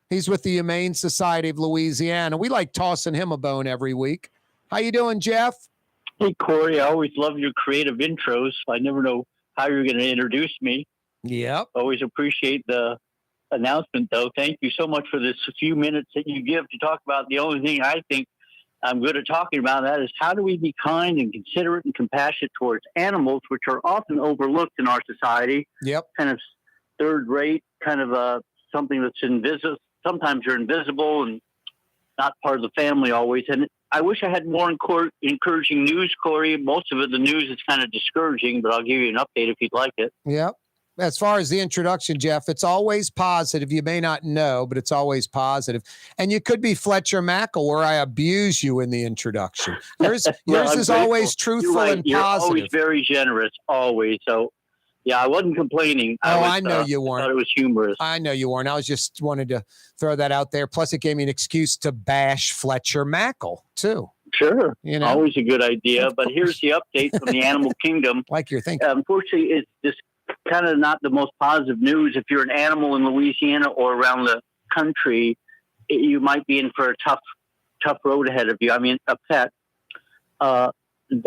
He's with the Humane Society of Louisiana. We like tossing him a bone every week. How you doing, Jeff? Hey, Corey. I always love your creative intros. I never know how you're going to introduce me. Yep. Always appreciate the announcement, though. Thank you so much for this few minutes that you give to talk about the only thing I think I'm good at talking about. That is, how do we be kind and considerate and compassionate towards animals, which are often overlooked in our society? Yep. Kind of third rate, kind of something that's invisible. Sometimes you're invisible and not part of the family always. And I wish I had more encouraging news, Corey. Most of it, the news is kind of discouraging, but I'll give you an update if you'd like it. Yep. As far as the introduction, Jeff, it's always positive. You may not know, but it's always positive. And you could be Fletcher Mackle, where I abuse you in the introduction. Yours is always truthful and You're positive. always very generous, always. So, yeah, I wasn't complaining. I know you weren't. I thought it was humorous. I know you weren't. I was just wanted to throw that out there. Plus, it gave me an excuse to bash Fletcher Mackle, too. Sure. You know? Always a good idea. But here's the update from the animal kingdom. Like you're thinking. Unfortunately, it's just kind of not the most positive news. If you're an animal in Louisiana or around the country, you might be in for a tough road ahead of you. I mean, a pet.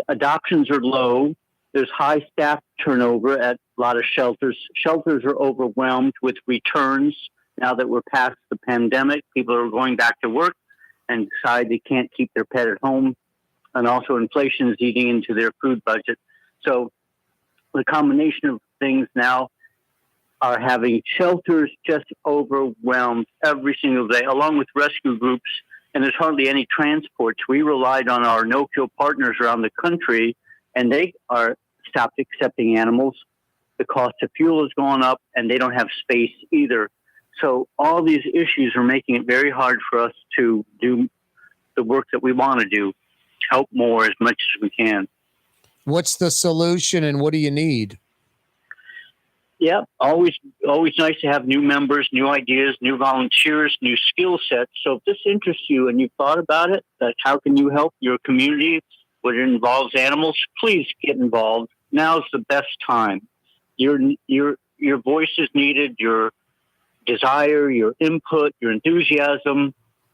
Adoptions are low. There's high staff turnover at a lot of shelters. Shelters are overwhelmed with returns. Now that we're past the pandemic, people are going back to work and decide they can't keep their pet at home. And also inflation is eating into their food budget. So the combination of things now are having shelters just overwhelmed every single day, along with rescue groups. And there's hardly any transports. We relied on our no-kill partners around the country, and they are stopped accepting animals. The cost of fuel has gone up, and they don't have space either. So all these issues are making it very hard for us to do the work that we want to do, help more as much as we can. What's the solution, and what do you need? Yeah, always nice to have new members, new ideas, new volunteers, new skill sets. So if this interests you and you've thought about it, that how can you help your community when it involves animals, please get involved. Now's the best time. Your voice is needed, your desire, your input, your enthusiasm.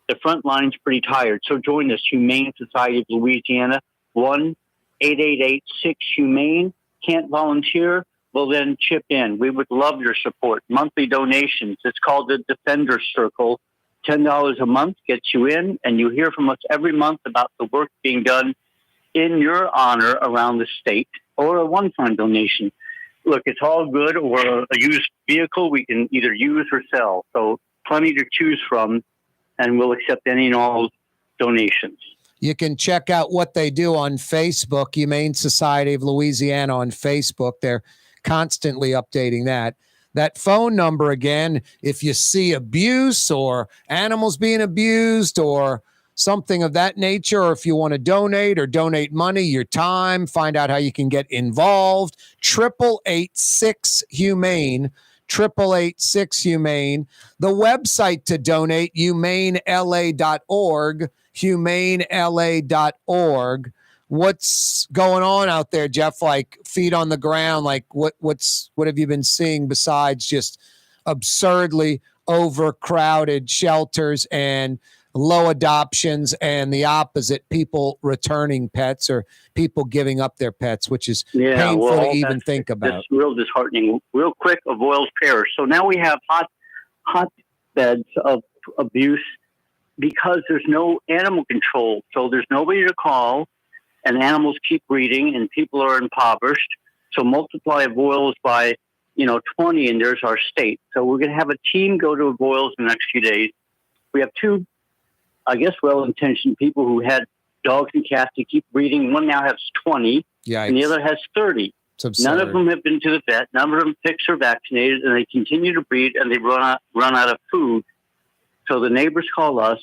The front line's pretty tired. So join us, Humane Society of Louisiana, 1-888-6-HUMANE. Can't volunteer? Well, then chip in. We would love your support. Monthly donations. It's called the Defender Circle. $10 a month gets you in, and you hear from us every month about the work being done in your honor around the state, or a one-time donation. Look, it's all good, or a used vehicle we can either use or sell. So plenty to choose from, and we'll accept any and all donations. You can check out what they do on Facebook, Humane Society of Louisiana on Facebook. They're constantly updating that. That phone number again, if you see abuse or animals being abused or something of that nature, or if you want to donate money, your time, find out how you can get involved, 888-6-HUMANE, 888-6-HUMANE. The website to donate, humanela.org, humanela.org. What's going on out there, Jeff? Like feet on the ground, like what have you been seeing besides just absurdly overcrowded shelters and low adoptions and the opposite, people returning pets or people giving up their pets, which is painful to even think about. It's real disheartening. Real quick, avoils parish. So now we have hot beds of abuse because there's no animal control. So there's nobody to call, and animals keep breeding, and people are impoverished. So multiply avoils by 20, and there's our state. So we're going to have a team go to avoils in the next few days. We have two, I guess, well-intentioned people who had dogs and cats to keep breeding. One now has 20, and the other has 30. None of them have been to the vet. None of them fixed or vaccinated, and they continue to breed, and they run out of food. So the neighbors call us.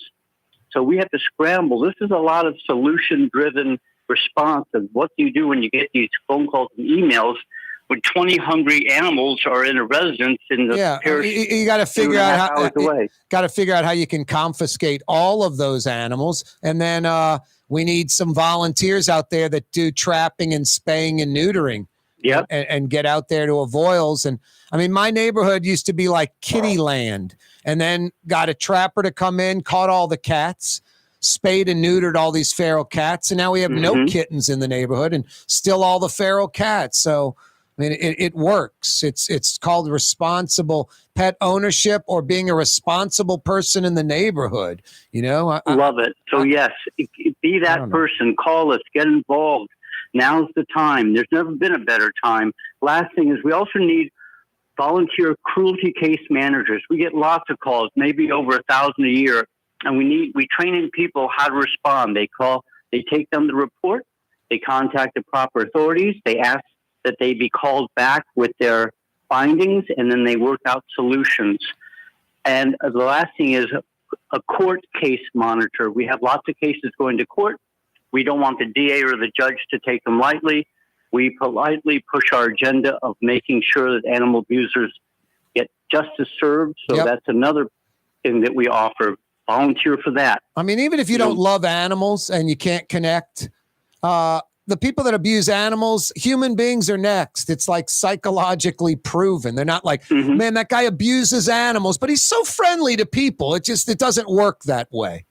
So we have to scramble. This is a lot of solution-driven response of what do you do when you get these phone calls and emails when 20 hungry animals are in a residence in the parish. You got to figure out how you can confiscate all of those animals, and then we need some volunteers out there that do trapping and spaying and neutering. Yep. And get out there to avoils. And I mean, my neighborhood used to be like kitty land, and then got a trapper to come in, caught all the cats, spayed and neutered all these feral cats. And now we have no kittens in the neighborhood and still all the feral cats. So, I mean, it works. It's called responsible pet ownership or being a responsible person in the neighborhood. I love it. So yes, be that person, call us, get involved. Now's the time. There's never been a better time. Last thing is we also need volunteer cruelty case managers. We get lots of calls, maybe over 1,000 a year, and we train in people how to respond. They take them the report, they contact the proper authorities, they ask that they be called back with their findings, and then they work out solutions. And the last thing is a court case monitor. We have lots of cases going to court. We don't want the DA or the judge to take them lightly. We politely push our agenda of making sure that animal abusers get justice served. So that's another thing that we offer. Volunteer for that. I mean, even if you don't love animals and you can't connect, the people that abuse animals, human beings are next. It's like psychologically proven. They're not like, man, that guy abuses animals, but he's so friendly to people. It doesn't work that way.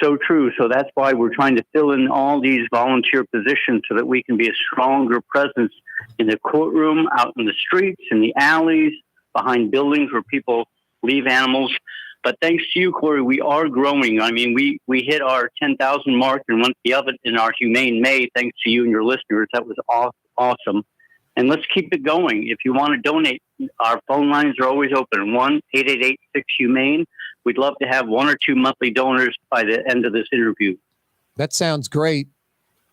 So true. So that's why we're trying to fill in all these volunteer positions so that we can be a stronger presence in the courtroom, out in the streets, in the alleys, behind buildings where people leave animals. But thanks to you, Corey, we are growing. I mean, we hit our 10,000 mark and went the other in our Humane May, thanks to you and your listeners. That was awesome. And let's keep it going. If you want to donate, our phone lines are always open, 1-888-6-HUMANE. We'd love to have 1 or 2 monthly donors by the end of this interview. That sounds great.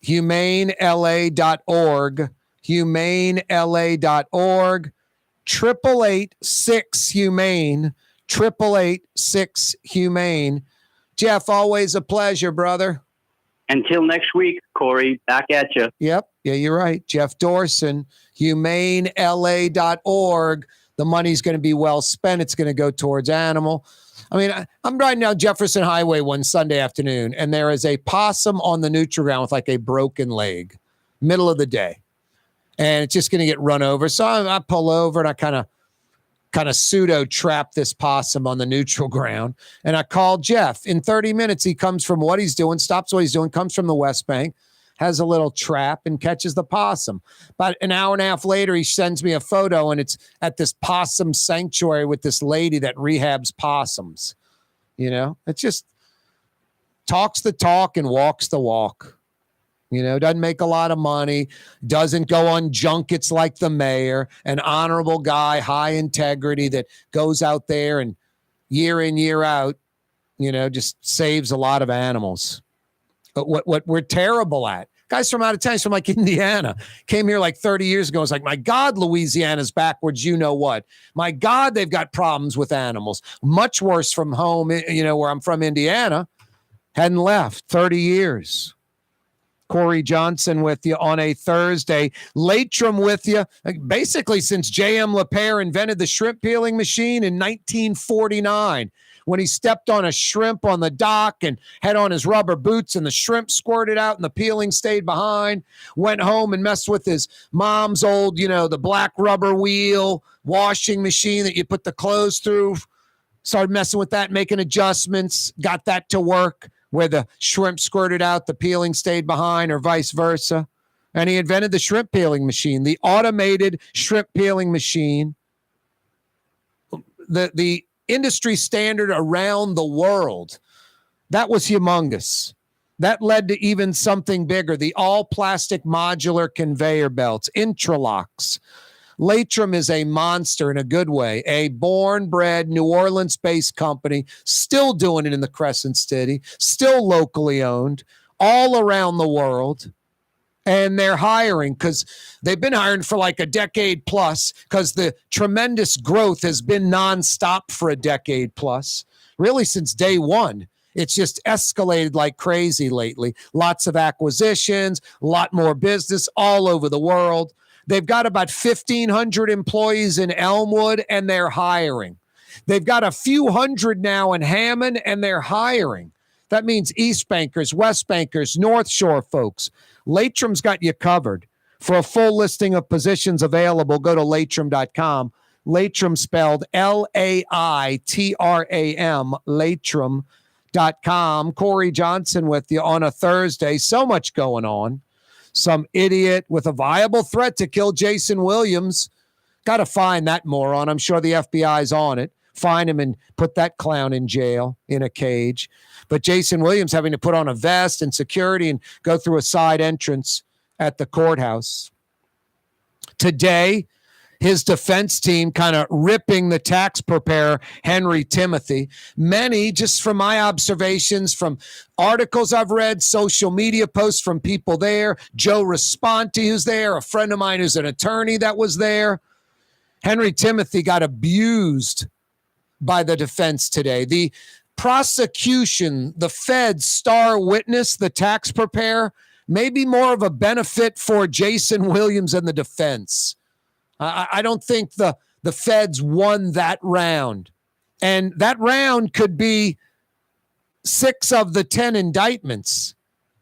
HumaneLA.org. HumaneLA.org. 888-6-HUMANE. 888-6-HUMANE. Jeff, always a pleasure, brother. Until next week, Corey, back at you. Yep. Yeah, you're right. Jeff Dorson, HumaneLA.org. The money's going to be well spent. It's going to go towards animal. I mean, I'm riding down Jefferson Highway one Sunday afternoon, and there is a possum on the neutral ground with like a broken leg, middle of the day. And it's just going to get run over. So I pull over and I kind of pseudo trap this possum on the neutral ground. And I call Jeff. In 30 minutes, he comes from what he's doing, stops what he's doing, comes from the West Bank, has a little trap and catches the possum. About an hour and a half later, he sends me a photo, and it's at this possum sanctuary with this lady that rehabs possums. It just talks the talk and walks the walk. Doesn't make a lot of money, doesn't go on junkets like the mayor, an honorable guy, high integrity that goes out there and year in, year out, just saves a lot of animals. But what we're terrible at, guys from out of town, from like Indiana, came here like 30 years ago. It's like, my God, Louisiana's backwards. You know what? My God, they've got problems with animals. Much worse from home, where I'm from, Indiana. Hadn't left 30 years. Corey Johnson with you on a Thursday. Latrim with you. Basically, since J.M. LePere invented the shrimp peeling machine in 1949. When he stepped on a shrimp on the dock and had on his rubber boots and the shrimp squirted out and the peeling stayed behind, went home and messed with his mom's old, the black rubber wheel washing machine that you put the clothes through, Started messing with that, making adjustments, got that to work where the shrimp squirted out, the peeling stayed behind, or vice versa. And he invented the shrimp peeling machine, the automated shrimp peeling machine. The industry standard around the world. That was humongous. That led to even something bigger, the all-plastic modular conveyor belts, Intralocks. Latrim is a monster in a good way, a born-bred New Orleans-based company, still doing it in the Crescent City, still locally owned, all around the world. And they're hiring because they've been hiring for like a decade plus because the tremendous growth has been nonstop for a decade plus, really since day one. It's just escalated like crazy lately. Lots of acquisitions, a lot more business all over the world. They've got about 1,500 employees in Elmwood, and they're hiring. They've got a few hundred now in Hammond, and they're hiring. That means East Bankers, West Bankers, North Shore folks. Latrim's got you covered. For a full listing of positions available, go to latrim.com. Latrim spelled L-A-I-T-R-A-M, latrim.com. Corey Johnson with you on a Thursday. So much going on. Some idiot with a viable threat to kill Jason Williams. Got to find that moron. I'm sure the FBI's on it. Find him and put that clown in jail in a cage. But Jason Williams having to put on a vest and security and go through a side entrance at the courthouse. Today, his defense team kind of ripping the tax preparer, Henry Timothy. Many, just from my observations, from articles I've read, social media posts from people there, Joe Raspanti, who's there, a friend of mine who's an attorney that was there. Henry Timothy got abused by the defense today. The prosecution, the Fed's star witness, the tax preparer, may be more of a benefit for Jason Williams and the defense. I don't think the Feds won that round. And that round could be 6 of the 10 indictments,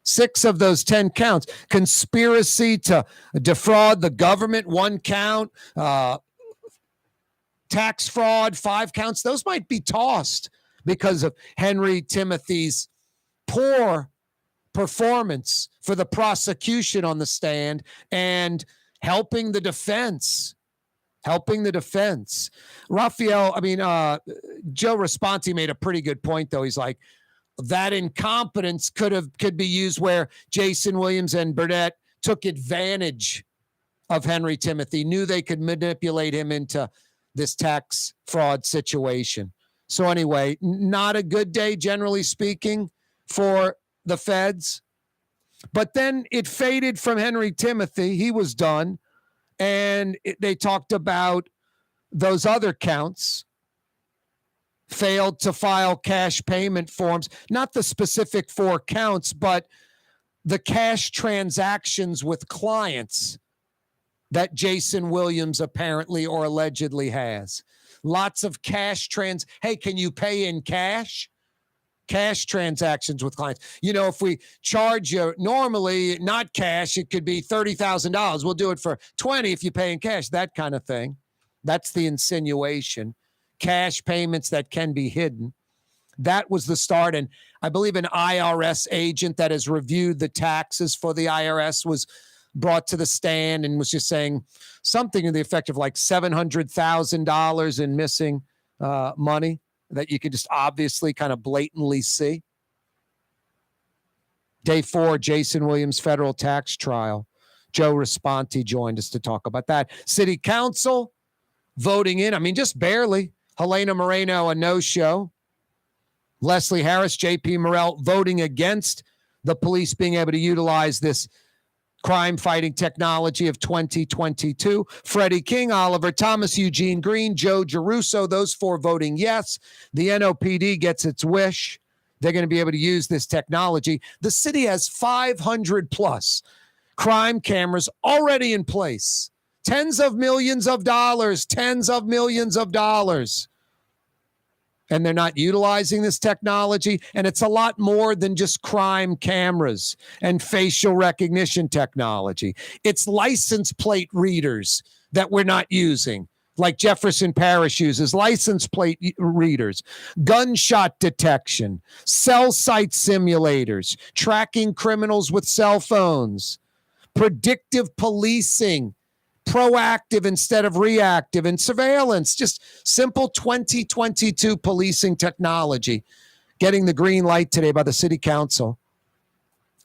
6 of those 10 counts. Conspiracy to defraud the government, 1 count. Tax fraud, 5 counts. Those might be tossed because of Henry Timothy's poor performance for the prosecution on the stand and helping the defense. Rafael, Joe Raspanti made a pretty good point, though. He's like, that incompetence could be used where Jason Williams and Burnett took advantage of Henry Timothy, knew they could manipulate him into this tax fraud situation. So anyway, not a good day, generally speaking, for the Feds. But then it faded from Henry Timothy. He was done. And they talked about those other counts, failed to file cash payment forms, not the specific 4 counts, but the cash transactions with clients that Jason Williams apparently or allegedly has. Lots of cash Hey, can you pay in cash? Cash transactions with clients. You know, if we charge you normally, not cash, it could be $30,000. We'll do it for $20,000 if you pay in cash, that kind of thing. That's the insinuation. Cash payments that can be hidden. That was the start. And I believe an IRS agent that has reviewed the taxes for the IRS was brought to the stand and was just saying something to the effect of like $700,000 in missing money that you could just obviously kind of blatantly see. Day 4, Jason Williams federal tax trial. Joe Raspanti joined us to talk about that. City Council voting in, just barely. Helena Moreno, a no-show. Leslie Harris, J.P. Morrell voting against the police being able to utilize this crime-fighting technology of 2022. Freddie King, Oliver Thomas, Eugene Green, Joe Giarrusso, those 4 voting yes. The NOPD gets its wish. They're going to be able to use this technology. The city has 500 plus crime cameras already in place. Tens of millions of dollars. And they're not utilizing this technology. And it's a lot more than just crime cameras and facial recognition technology. It's license plate readers that we're not using. like Jefferson Parish uses, license plate readers, gunshot detection, cell site simulators, tracking criminals with cell phones, predictive policing, proactive instead of reactive, and surveillance. Just simple 2022 policing technology getting the green light today by the city council.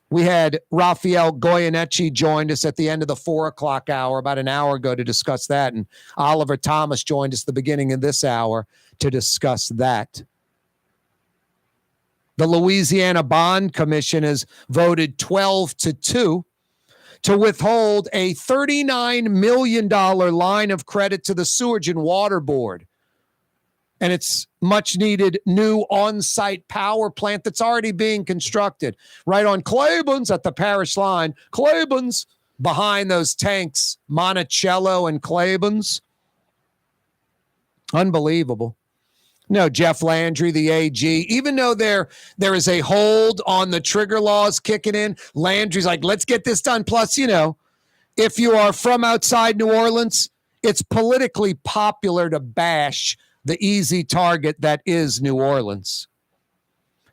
We had Rafael Goyeneche joined us at the end of the 4 o'clock hour about an hour ago to discuss that. And Oliver Thomas joined us at the beginning of this hour to discuss that. The Louisiana Bond Commission has voted 12-2 to withhold a $39 million line of credit to the Sewage and Water Board. And it's much needed new on-site power plant that's already being constructed right on Claiborne's at the parish line. Claiborne's behind those tanks, Monticello and Claiborne's. Unbelievable. No, Jeff Landry, the AG, even though there is a hold on the trigger laws kicking in, Landry's like, let's get this done. Plus, if you are from outside New Orleans, it's politically popular to bash the easy target that is New Orleans.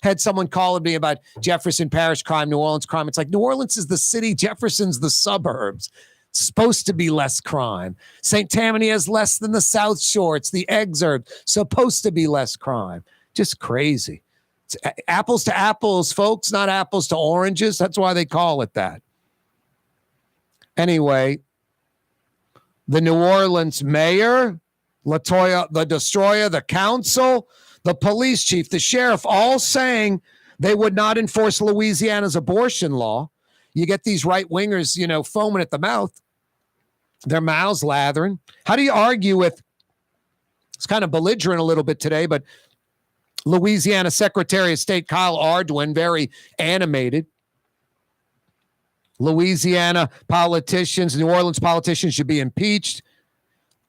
Had someone calling me about Jefferson Parish crime, New Orleans crime. It's like New Orleans is the city, Jefferson's the suburbs. It's supposed to be less crime. St. Tammany has less than the South Shore. It's the exurb. Supposed to be less crime. Just crazy. It's apples to apples, folks, not apples to oranges. That's why they call it that. Anyway, the New Orleans mayor, LaToya, the destroyer, the council, the police chief, the sheriff, all saying they would not enforce Louisiana's abortion law. You get these right-wingers, foaming at the mouth, their mouths lathering. How do you argue with, it's kind of belligerent a little bit today, but Louisiana Secretary of State Kyle Ardoin, very animated. Louisiana politicians, New Orleans politicians should be impeached.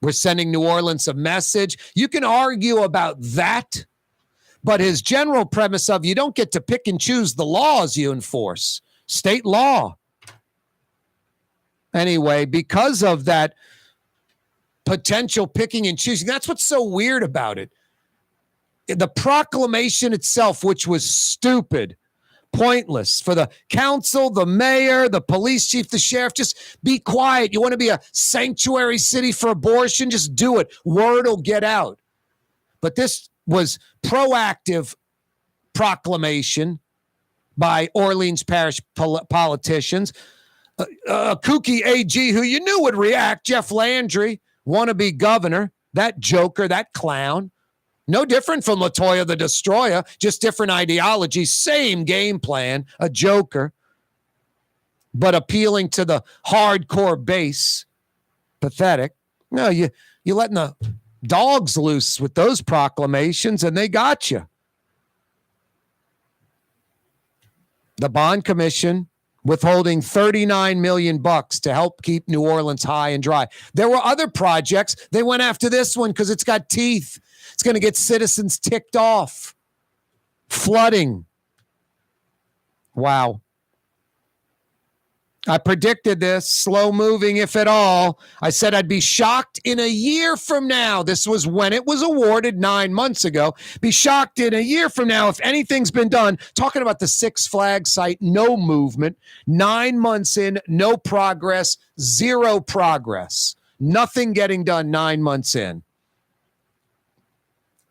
We're sending New Orleans a message. You can argue about that, but his general premise of you don't get to pick and choose the laws you enforce. State law. Anyway, because of that potential picking and choosing, that's what's so weird about it. The proclamation itself, which was stupid, pointless for the council, the mayor, the police chief, the sheriff, just be quiet. You want to be a sanctuary city for abortion? Just do it. Word will get out. But this was proactive proclamation by Orleans Parish politicians. A kooky AG who you knew would react, Jeff Landry, wannabe governor, that joker, that clown. No different from LaToya the Destroyer, just different ideology, same game plan, a joker, but appealing to the hardcore base. Pathetic. No, you're letting the dogs loose with those proclamations, and they got you. The Bond Commission withholding $39 million to help keep New Orleans high and dry. There were other projects. They went after this one because it's got teeth. It's going to get citizens ticked off. Flooding. Wow. I predicted this, slow moving, if at all. I said I'd be shocked in a year from now. This was when it was awarded 9 months ago. Be shocked in a year from now if anything's been done. Talking about the Six Flags site, no movement. 9 months in, no progress, zero progress. Nothing getting done 9 months in.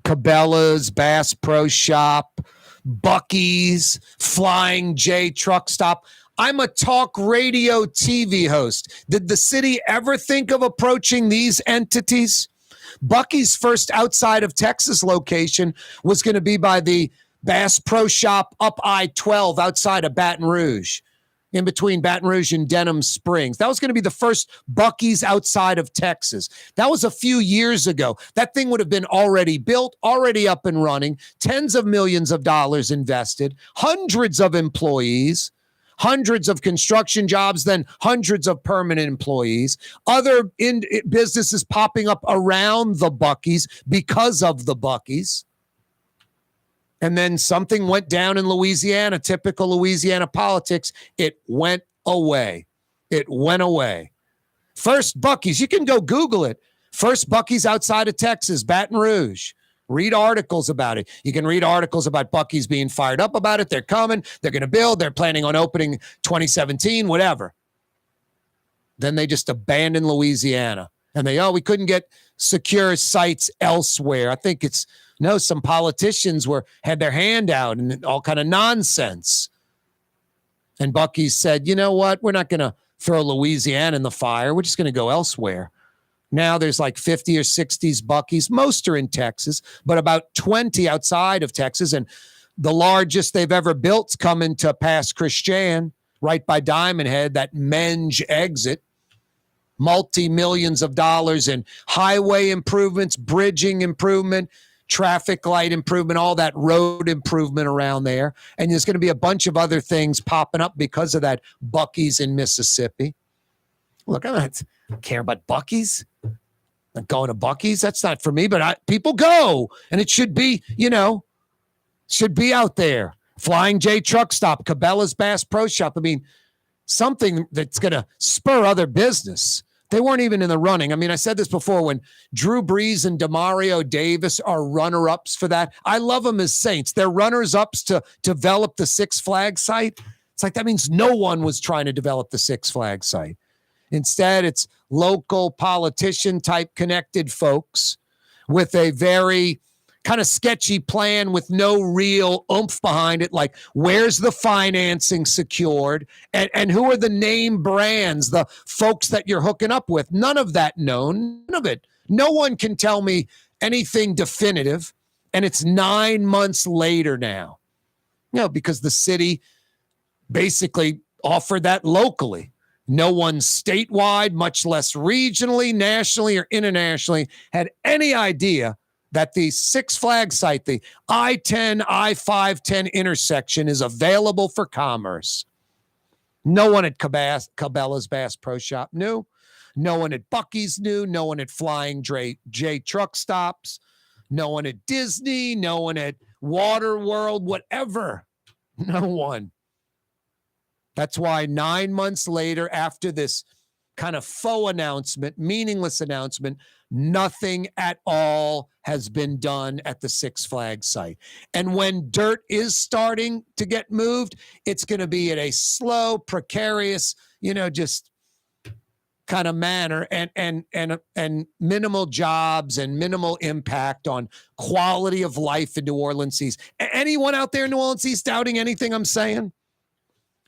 Cabela's, Bass Pro Shop, Buc-ee's, Flying J Truck Stop. I'm a talk radio TV host. Did the city ever think of approaching these entities? Buc-ee's first outside of Texas location was going to be by the Bass Pro Shop up I-12 outside of Baton Rouge, in between Baton Rouge and Denham Springs. That was going to be the first Buc-ee's outside of Texas. That was a few years ago. That thing would have been already built, already up and running, tens of millions of dollars invested, hundreds of employees, hundreds of construction jobs, then hundreds of permanent employees, other businesses popping up around the Buc-ee's because of the Buc-ee's. And then something went down in Louisiana, typical Louisiana politics. It went away. It went away. First Buc-ee's, you can go Google it. First Buc-ee's outside of Texas, Baton Rouge. Read articles about it. You can read articles about Buc-ee's being fired up about it. They're coming. They're going to build. They're planning on opening 2017, whatever. Then they just abandon Louisiana. And we couldn't get secure sites elsewhere. I think some politicians had their hand out and all kind of nonsense. And Buc-ee's said, you know what? We're not going to throw Louisiana in the fire. We're just going to go elsewhere. Now there's like 50 or 60 Buc-ee's. Most are in Texas, but about 20 outside of Texas. And the largest they've ever built's coming to Pass Christian, right by Diamond Head, that Menge exit. Multi-millions of dollars in highway improvements, bridging improvement, traffic light improvement, all that road improvement around there. And there's going to be a bunch of other things popping up because of that Buc-ee's in Mississippi. Look, I don't care about Buc-ee's. I'm going to Buc-ee's. That's not for me, but people go. And it should be, should be out there. Flying J Truck Stop, Cabela's Bass Pro Shop. I mean, something that's going to spur other business. They weren't even in the running. I mean, I said this before, when Drew Brees and Demario Davis are runner-ups for that. I love them as Saints. They're runners-ups to develop the Six Flags site. It's like that means no one was trying to develop the Six Flags site. Instead, it's local politician-type connected folks with a very kind of sketchy plan with no real oomph behind it, like where's the financing secured and who are the name brands, the folks that you're hooking up with. None of that known, none of it. No one can tell me anything definitive, and it's 9 months later now. Because the city basically offered that locally. No one statewide, much less regionally, nationally, or internationally, had any idea that the Six Flags site, the I-10, I-510 intersection, is available for commerce. No one at Cabela's Bass Pro Shop knew. No one at Buc-ee's knew. No one at Flying J Truck Stops. No one at Disney. No one at Waterworld, whatever. No one. That's why 9 months later, after this kind of faux announcement, meaningless announcement, nothing at all has been done at the Six Flags site. And when dirt is starting to get moved, it's going to be in a slow, precarious, just kind of manner and minimal jobs and minimal impact on quality of life in New Orleans East. Anyone out there in New Orleans East doubting anything I'm saying?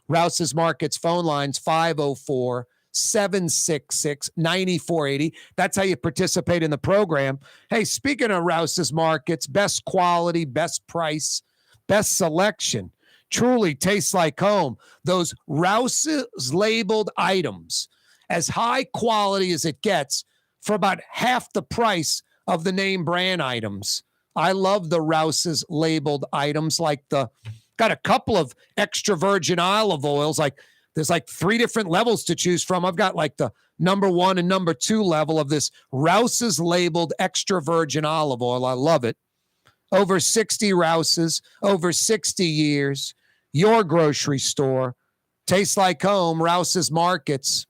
Rouse's Markets phone lines 504-766-9480. That's how you participate in the program. Hey, speaking of Rouse's Markets, best quality, best price, best selection, truly tastes like home. Those Rouse's labeled items, as high quality as it gets, for about half the price of the name brand items. I love the Rouse's labeled items, got a couple of extra virgin olive oils. There's 3 different levels to choose from. I've got the number 1 and number 2 level of this Rouse's labeled extra virgin olive oil. I love it. Over 60 Rouse's, over 60 years. Your grocery store. Tastes like home. Rouse's Markets.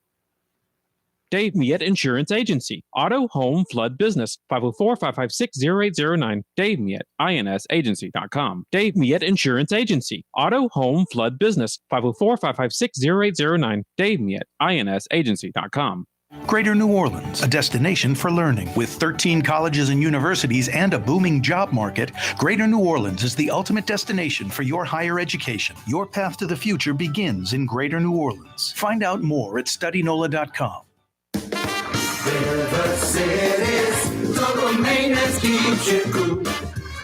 Dave Miette Insurance Agency. Auto, home, flood, business. 504-556-0809. Dave Miette, INSagency.com. Dave Miette Insurance Agency. Auto, home, flood, business. 504-556-0809. Dave Miette, INSagency.com. Greater New Orleans, a destination for learning. With 13 colleges and universities and a booming job market, Greater New Orleans is the ultimate destination for your higher education. Your path to the future begins in Greater New Orleans. Find out more at studynola.com. River City's total maintenance keeps you cool.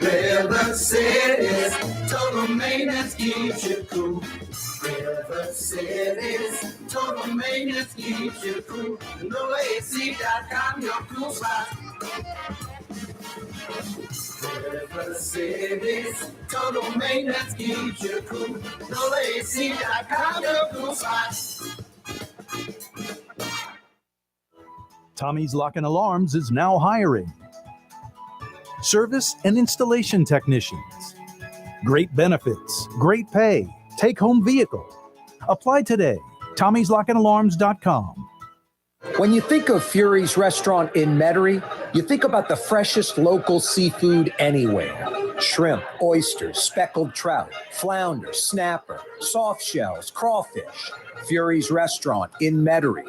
River City's total maintenance keeps you cool. River City's total maintenance keeps you cool. NOLAAC.com, your cool spot. River City's total maintenance keeps you cool. NOLAAC.com, your cool spot. Tommy's Lock and Alarms is now hiring service and installation technicians. Great benefits, great pay, take-home vehicle. Apply today. Tommy'sLockandAlarms.com. When you think of Fury's restaurant in Metairie, you think about the freshest local seafood anywhere. Shrimp, oysters, speckled trout, flounder, snapper, soft shells, crawfish. Fury's restaurant in Metairie.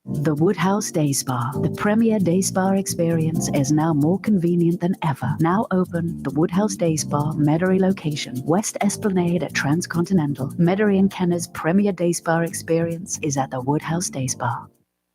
The Woodhouse Day Spa, the premier day spa experience, is now more convenient than ever. Now open, the Woodhouse Day Spa, Metairie location, West Esplanade at Transcontinental. Metairie & Kenner's premier day spa experience is at the Woodhouse Day Spa.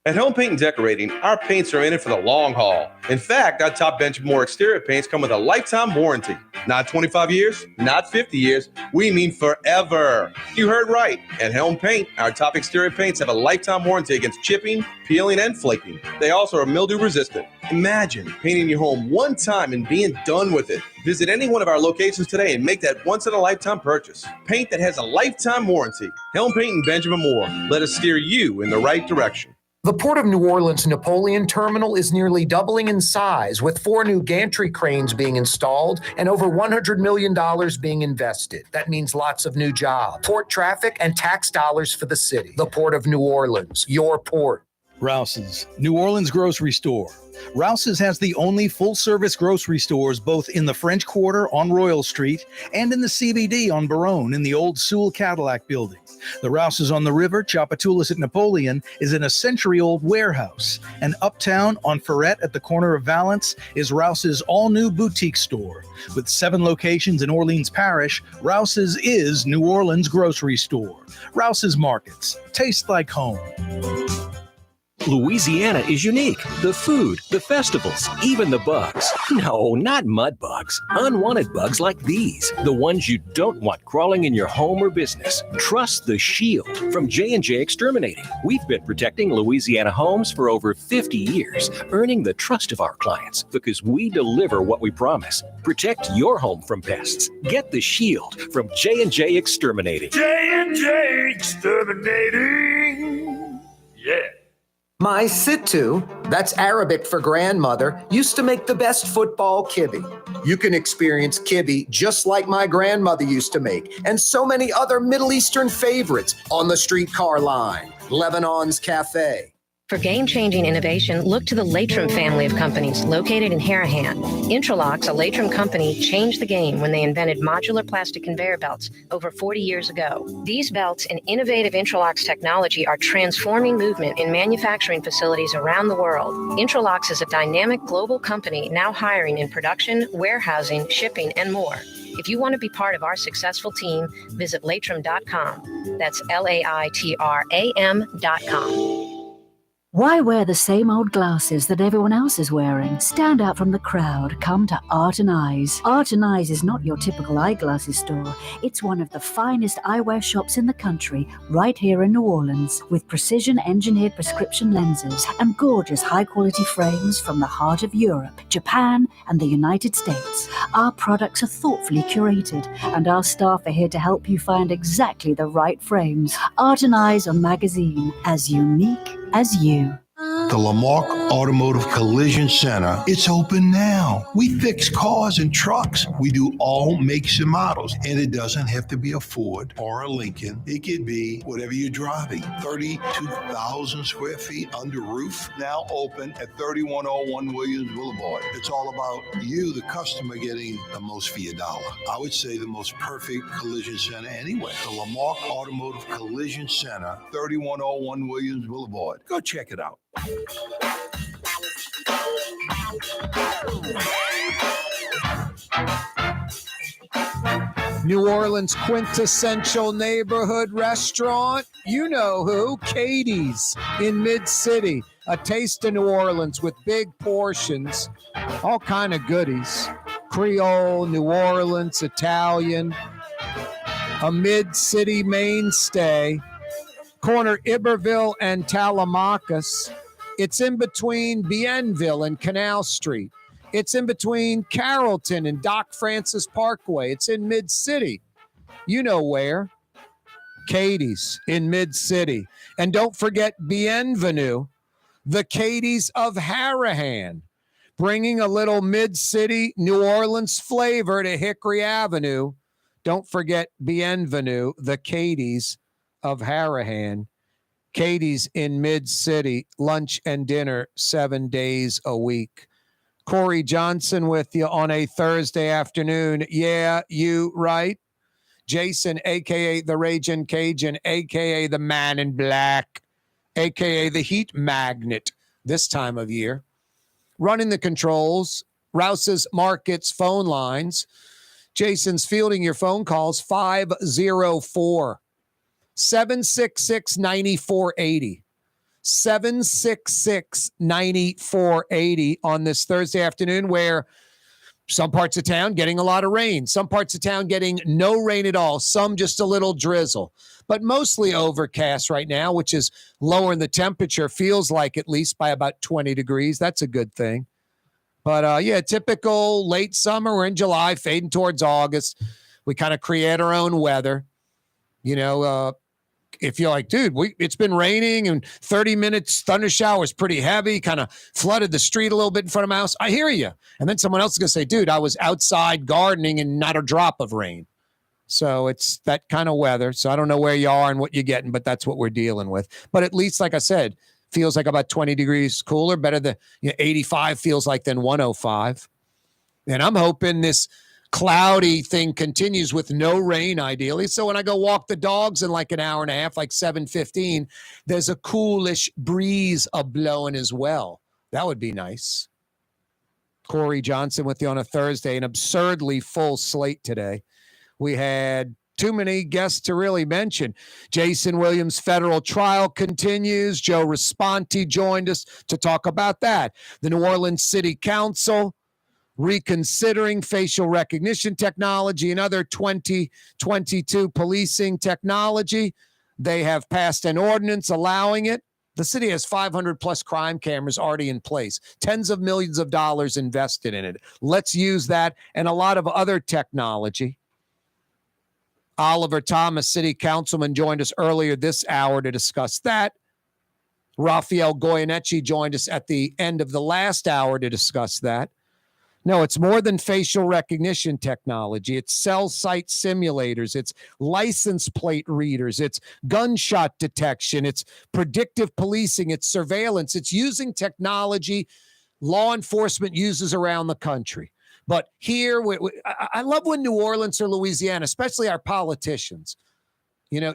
At Home Paint and Decorating, our paints are in it for the long haul. In fact, our top Benchmore exterior paints come with a lifetime warranty. Not 25 years, not 50 years, we mean forever. You heard right. At Helm Paint, our top exterior paints have a lifetime warranty against chipping, peeling, and flaking. They also are mildew resistant. Imagine painting your home one time and being done with it. Visit any one of our locations today and make that once-in-a-lifetime purchase. Paint that has a lifetime warranty. Helm Paint and Benjamin Moore. Let us steer you in the right direction. The Port of New Orleans Napoleon Terminal is nearly doubling in size, with 4 new gantry cranes being installed and over $100 million being invested. That means lots of new jobs, port traffic, and tax dollars for the city. The Port of New Orleans, your port. Rouse's, New Orleans grocery store. Rouse's has the only full-service grocery stores both in the French Quarter on Royal Street and in the CBD on Baronne in the old Sewell Cadillac building. The Rouse's on the river, Tchoupitoulas at Napoleon, is in a century-old warehouse. And uptown on Ferret at the corner of Valence is Rouse's all-new boutique store. With 7 locations in Orleans Parish, Rouse's is New Orleans grocery store. Rouse's Markets. Taste like home. Louisiana is unique. The food, the festivals, even the bugs. No, not mud bugs. Unwanted bugs like these. The ones you don't want crawling in your home or business. Trust the Shield from J&J Exterminating. We've been protecting Louisiana homes for over 50 years, earning the trust of our clients because we deliver what we promise. Protect your home from pests. Get the Shield from J&J Exterminating. J&J Exterminating. Yeah. My Sittu, that's Arabic for grandmother, used to make the best football kibbe. You can experience kibbe just like my grandmother used to make, and so many other Middle Eastern favorites on the streetcar line, Lebanon's Cafe. For game-changing innovation, look to the Latrim family of companies located in Harahan. Intralocks, a Latrim company, changed the game when they invented modular plastic conveyor belts over 40 years ago. These belts and innovative Intralocks technology are transforming movement in manufacturing facilities around the world. Intralocks is a dynamic global company now hiring in production, warehousing, shipping, and more. If you want to be part of our successful team, visit latrim.com. That's LAITRAM.com. Why wear the same old glasses that everyone else is wearing? Stand out from the crowd. Come to Art and Eyes. Art and Eyes is not your typical eyeglasses store. It's one of the finest eyewear shops in the country, right here in New Orleans, with precision-engineered prescription lenses and gorgeous high-quality frames from the heart of Europe, Japan, and the United States. Our products are thoughtfully curated, and our staff are here to help you find exactly the right frames. Art and Eyes on Magazine, as unique as you. The Lamarck Automotive Collision Center, it's open now. We fix cars and trucks. We do all makes and models. And it doesn't have to be a Ford or a Lincoln. It could be whatever you're driving. 32,000 square feet under roof, now open at 3101 Williams Boulevard. It's all about you, the customer, getting the most for your dollar. I would say the most perfect collision center anywhere. The Lamarck Automotive Collision Center, 3101 Williams Boulevard. Go check it out. New Orleans quintessential neighborhood restaurant. You know who? Katie's in Mid-City. A taste of New Orleans with big portions, all kind of goodies. Creole, New Orleans, Italian. A Mid-City mainstay. Corner Iberville and Talamacas. It's in between Bienville and Canal Street. It's in between Carrollton and Doc Francis Parkway. It's in Mid-City. You know where. Katie's in Mid-City. And don't forget Bienvenue, the Katie's of Harahan, bringing a little Mid-City New Orleans flavor to Hickory Avenue. Don't forget Bienvenue, the Katie's of Harahan. Katie's in Mid-City, lunch and dinner 7 days a week. Corey Johnson with you on a Thursday afternoon. Yeah, you right. Jason, a.k.a. the Ragin' Cajun, a.k.a. the Man in Black, a.k.a. the Heat Magnet this time of year. Running the controls, Rouse's Markets phone lines. Jason's fielding your phone calls, 504 766 9480. 766 9480 on this Thursday afternoon, where some parts of town getting a lot of rain, some parts of town getting no rain at all, some just a little drizzle, but mostly overcast right now, which is lowering the temperature, feels like at least by about 20 degrees. That's a good thing. But yeah, typical late summer. We're in July, fading towards August. We kind of create our own weather. You know, if you're like, dude, it's been raining and 30 minutes, thunder showers pretty heavy, kind of flooded the street a little bit in front of my house. I hear you. And then someone else is going to say, dude, I was outside gardening and not a drop of rain. So it's that kind of weather. So I don't know where you are and what you're getting, but that's what we're dealing with. But at least, like I said, feels like about 20 degrees cooler, better than 85 feels like than 105. And I'm hoping this cloudy thing continues with no rain, ideally. So when I go walk the dogs in like an hour and a half, like 7:15, there's a coolish breeze a-blowing as well. That would be nice. Corey Johnson with you on a Thursday, an absurdly full slate today. We had too many guests to really mention. Jason Williams' federal trial continues. Joe Raspanti joined us to talk about that. The New Orleans City Council reconsidering facial recognition technology and other 2022 policing technology. They have passed an ordinance allowing it. The city has 500 plus crime cameras already in place, tens of millions of dollars invested in it. Let's use that and a lot of other technology. Oliver Thomas, city councilman, joined us earlier this hour to discuss that. Rafael Goyeneche joined us at the end of the last hour to discuss that. No, it's more than facial recognition technology. It's cell site simulators. It's license plate readers. It's gunshot detection. It's predictive policing. It's surveillance. It's using technology law enforcement uses around the country. But here, I love when New Orleans or Louisiana, especially our politicians,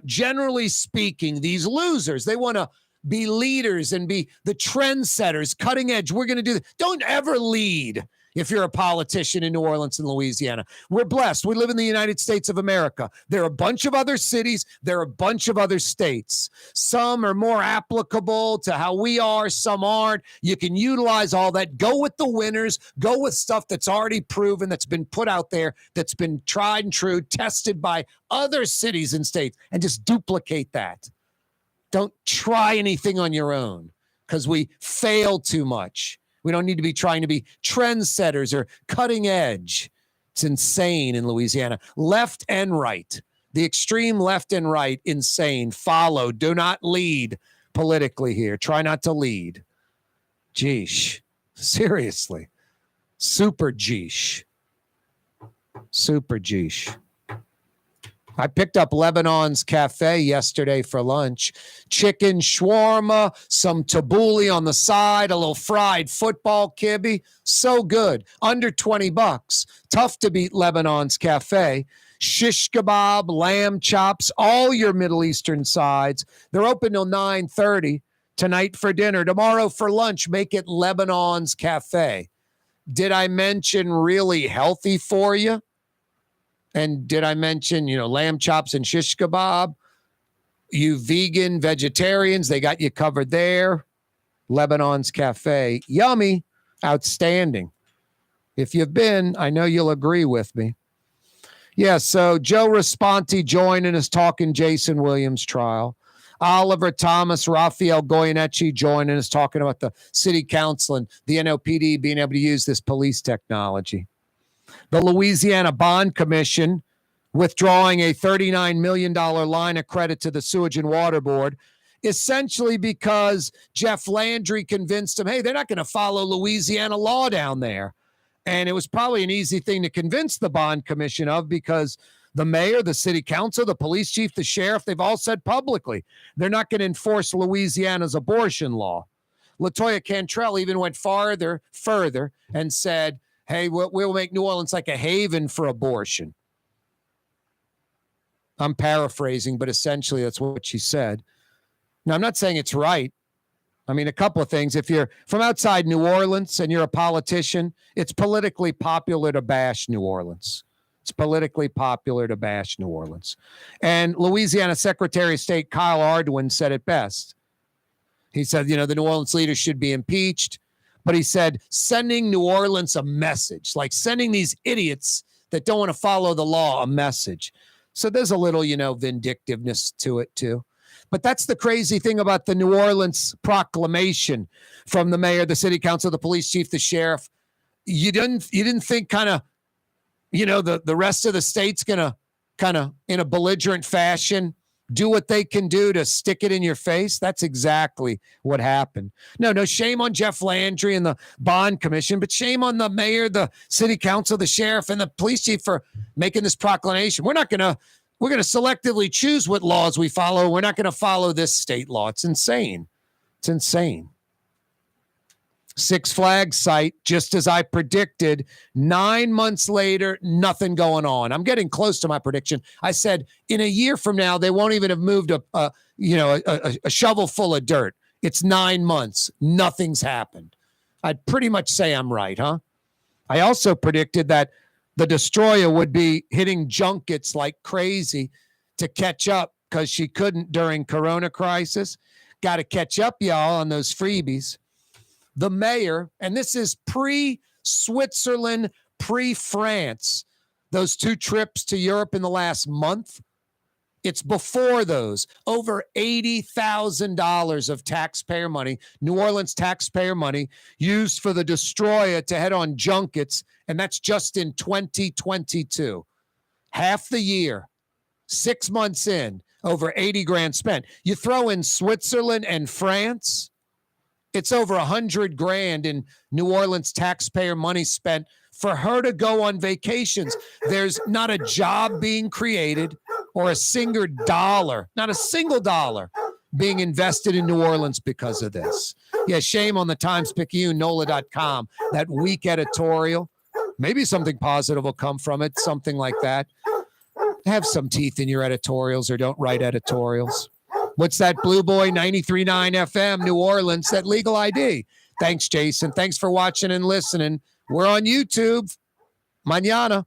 generally speaking, these losers, they want to be leaders and be the trendsetters, cutting edge. We're going to do this. Don't ever lead. If you're a politician in New Orleans and Louisiana, we're blessed. We live in the United States of America. There are a bunch of other cities. There are a bunch of other states. Some are more applicable to how we are. Some aren't. You can utilize all that. Go with the winners. Go with stuff that's already proven, that's been put out there, that's been tried and true, tested by other cities and states, and just duplicate that. Don't try anything on your own because we fail too much. We don't need to be trying to be trendsetters or cutting edge. It's insane in Louisiana. Left and right. The extreme left and right, insane. Follow. Do not lead politically here. Try not to lead. Geesh. Seriously. Super geesh. Super geesh. I picked up Lebanon's Cafe yesterday for lunch. Chicken shawarma, some tabbouleh on the side, a little fried football kibbe. So good. Under $20. Tough to beat Lebanon's Cafe. Shish kebab, lamb chops, all your Middle Eastern sides. They're open till 9:30 tonight for dinner. Tomorrow for lunch, make it Lebanon's Cafe. Did I mention really healthy for you? And did I mention, lamb chops and shish kebab? You vegan, vegetarians, they got you covered there. Lebanon's Cafe. Yummy. Outstanding. If you've been, I know you'll agree with me. Yeah, so Joe Raspanti joining us talking Jason Williams' trial. Oliver Thomas, Rafael Goyeneche joining us talking about the city council and the NOPD being able to use this police technology. The Louisiana Bond Commission withdrawing a $39 million line of credit to the Sewage and Water Board, essentially because Jeff Landry convinced them, hey, they're not going to follow Louisiana law down there. And it was probably an easy thing to convince the Bond Commission of because The mayor, the city council, the police chief, the sheriff, they've all said publicly they're not going to enforce Louisiana's abortion law. LaToya Cantrelle even went further, and said, hey, we'll make New Orleans like a haven for abortion. I'm paraphrasing, but essentially that's what she said. Now, I'm not saying it's right. I mean, a couple of things. If you're from outside New Orleans and you're a politician, it's politically popular to bash New Orleans. It's politically popular to bash New Orleans. And Louisiana Secretary of State Kyle Ardoin said it best. He said, the New Orleans leaders should be impeached. But he said, sending New Orleans a message, like sending these idiots that don't want to follow the law a message. So there's a little, vindictiveness to it, too. But that's the crazy thing about the New Orleans proclamation from the mayor, the city council, the police chief, the sheriff. You didn't think kind of, the rest of the state's going to kind of in a belligerent fashion do what they can do to stick it in your face. That's exactly what happened. No shame on Jeff Landry and the bond commission, but shame on the mayor, the city council, the sheriff, and the police chief for making this proclamation. We're going to selectively choose what laws we follow. We're not going to follow this state law. It's insane. It's insane. Six Flags site, just as I predicted, 9 months later, nothing going on. I'm getting close to my prediction. I said in a year from now, they won't even have moved a shovel full of dirt. It's 9 months. Nothing's happened. I'd pretty much say I'm right, huh? I also predicted that the destroyer would be hitting junkets like crazy to catch up because she couldn't during Corona crisis. Got to catch up, y'all, on those freebies. The mayor, and this is pre-Switzerland, pre-France, those 2 trips to Europe in the last month. It's before those. Over $80,000 of taxpayer money, New Orleans taxpayer money, used for the destroyer to head on junkets, and that's just in 2022. Half the year, 6 months in, over 80 grand spent. You throw in Switzerland and France, it's over 100 grand in New Orleans taxpayer money spent for her to go on vacations. There's not a job being created or a single dollar, not a single dollar being invested in New Orleans because of this. Yeah, shame on the Times-Picayune, NOLA.com, that weak editorial. Maybe something positive will come from it, something like that. Have some teeth in your editorials or don't write editorials. What's that, Blue Boy 93.9 FM, New Orleans, that legal ID? Thanks, Jason. Thanks for watching and listening. We're on YouTube. Mañana.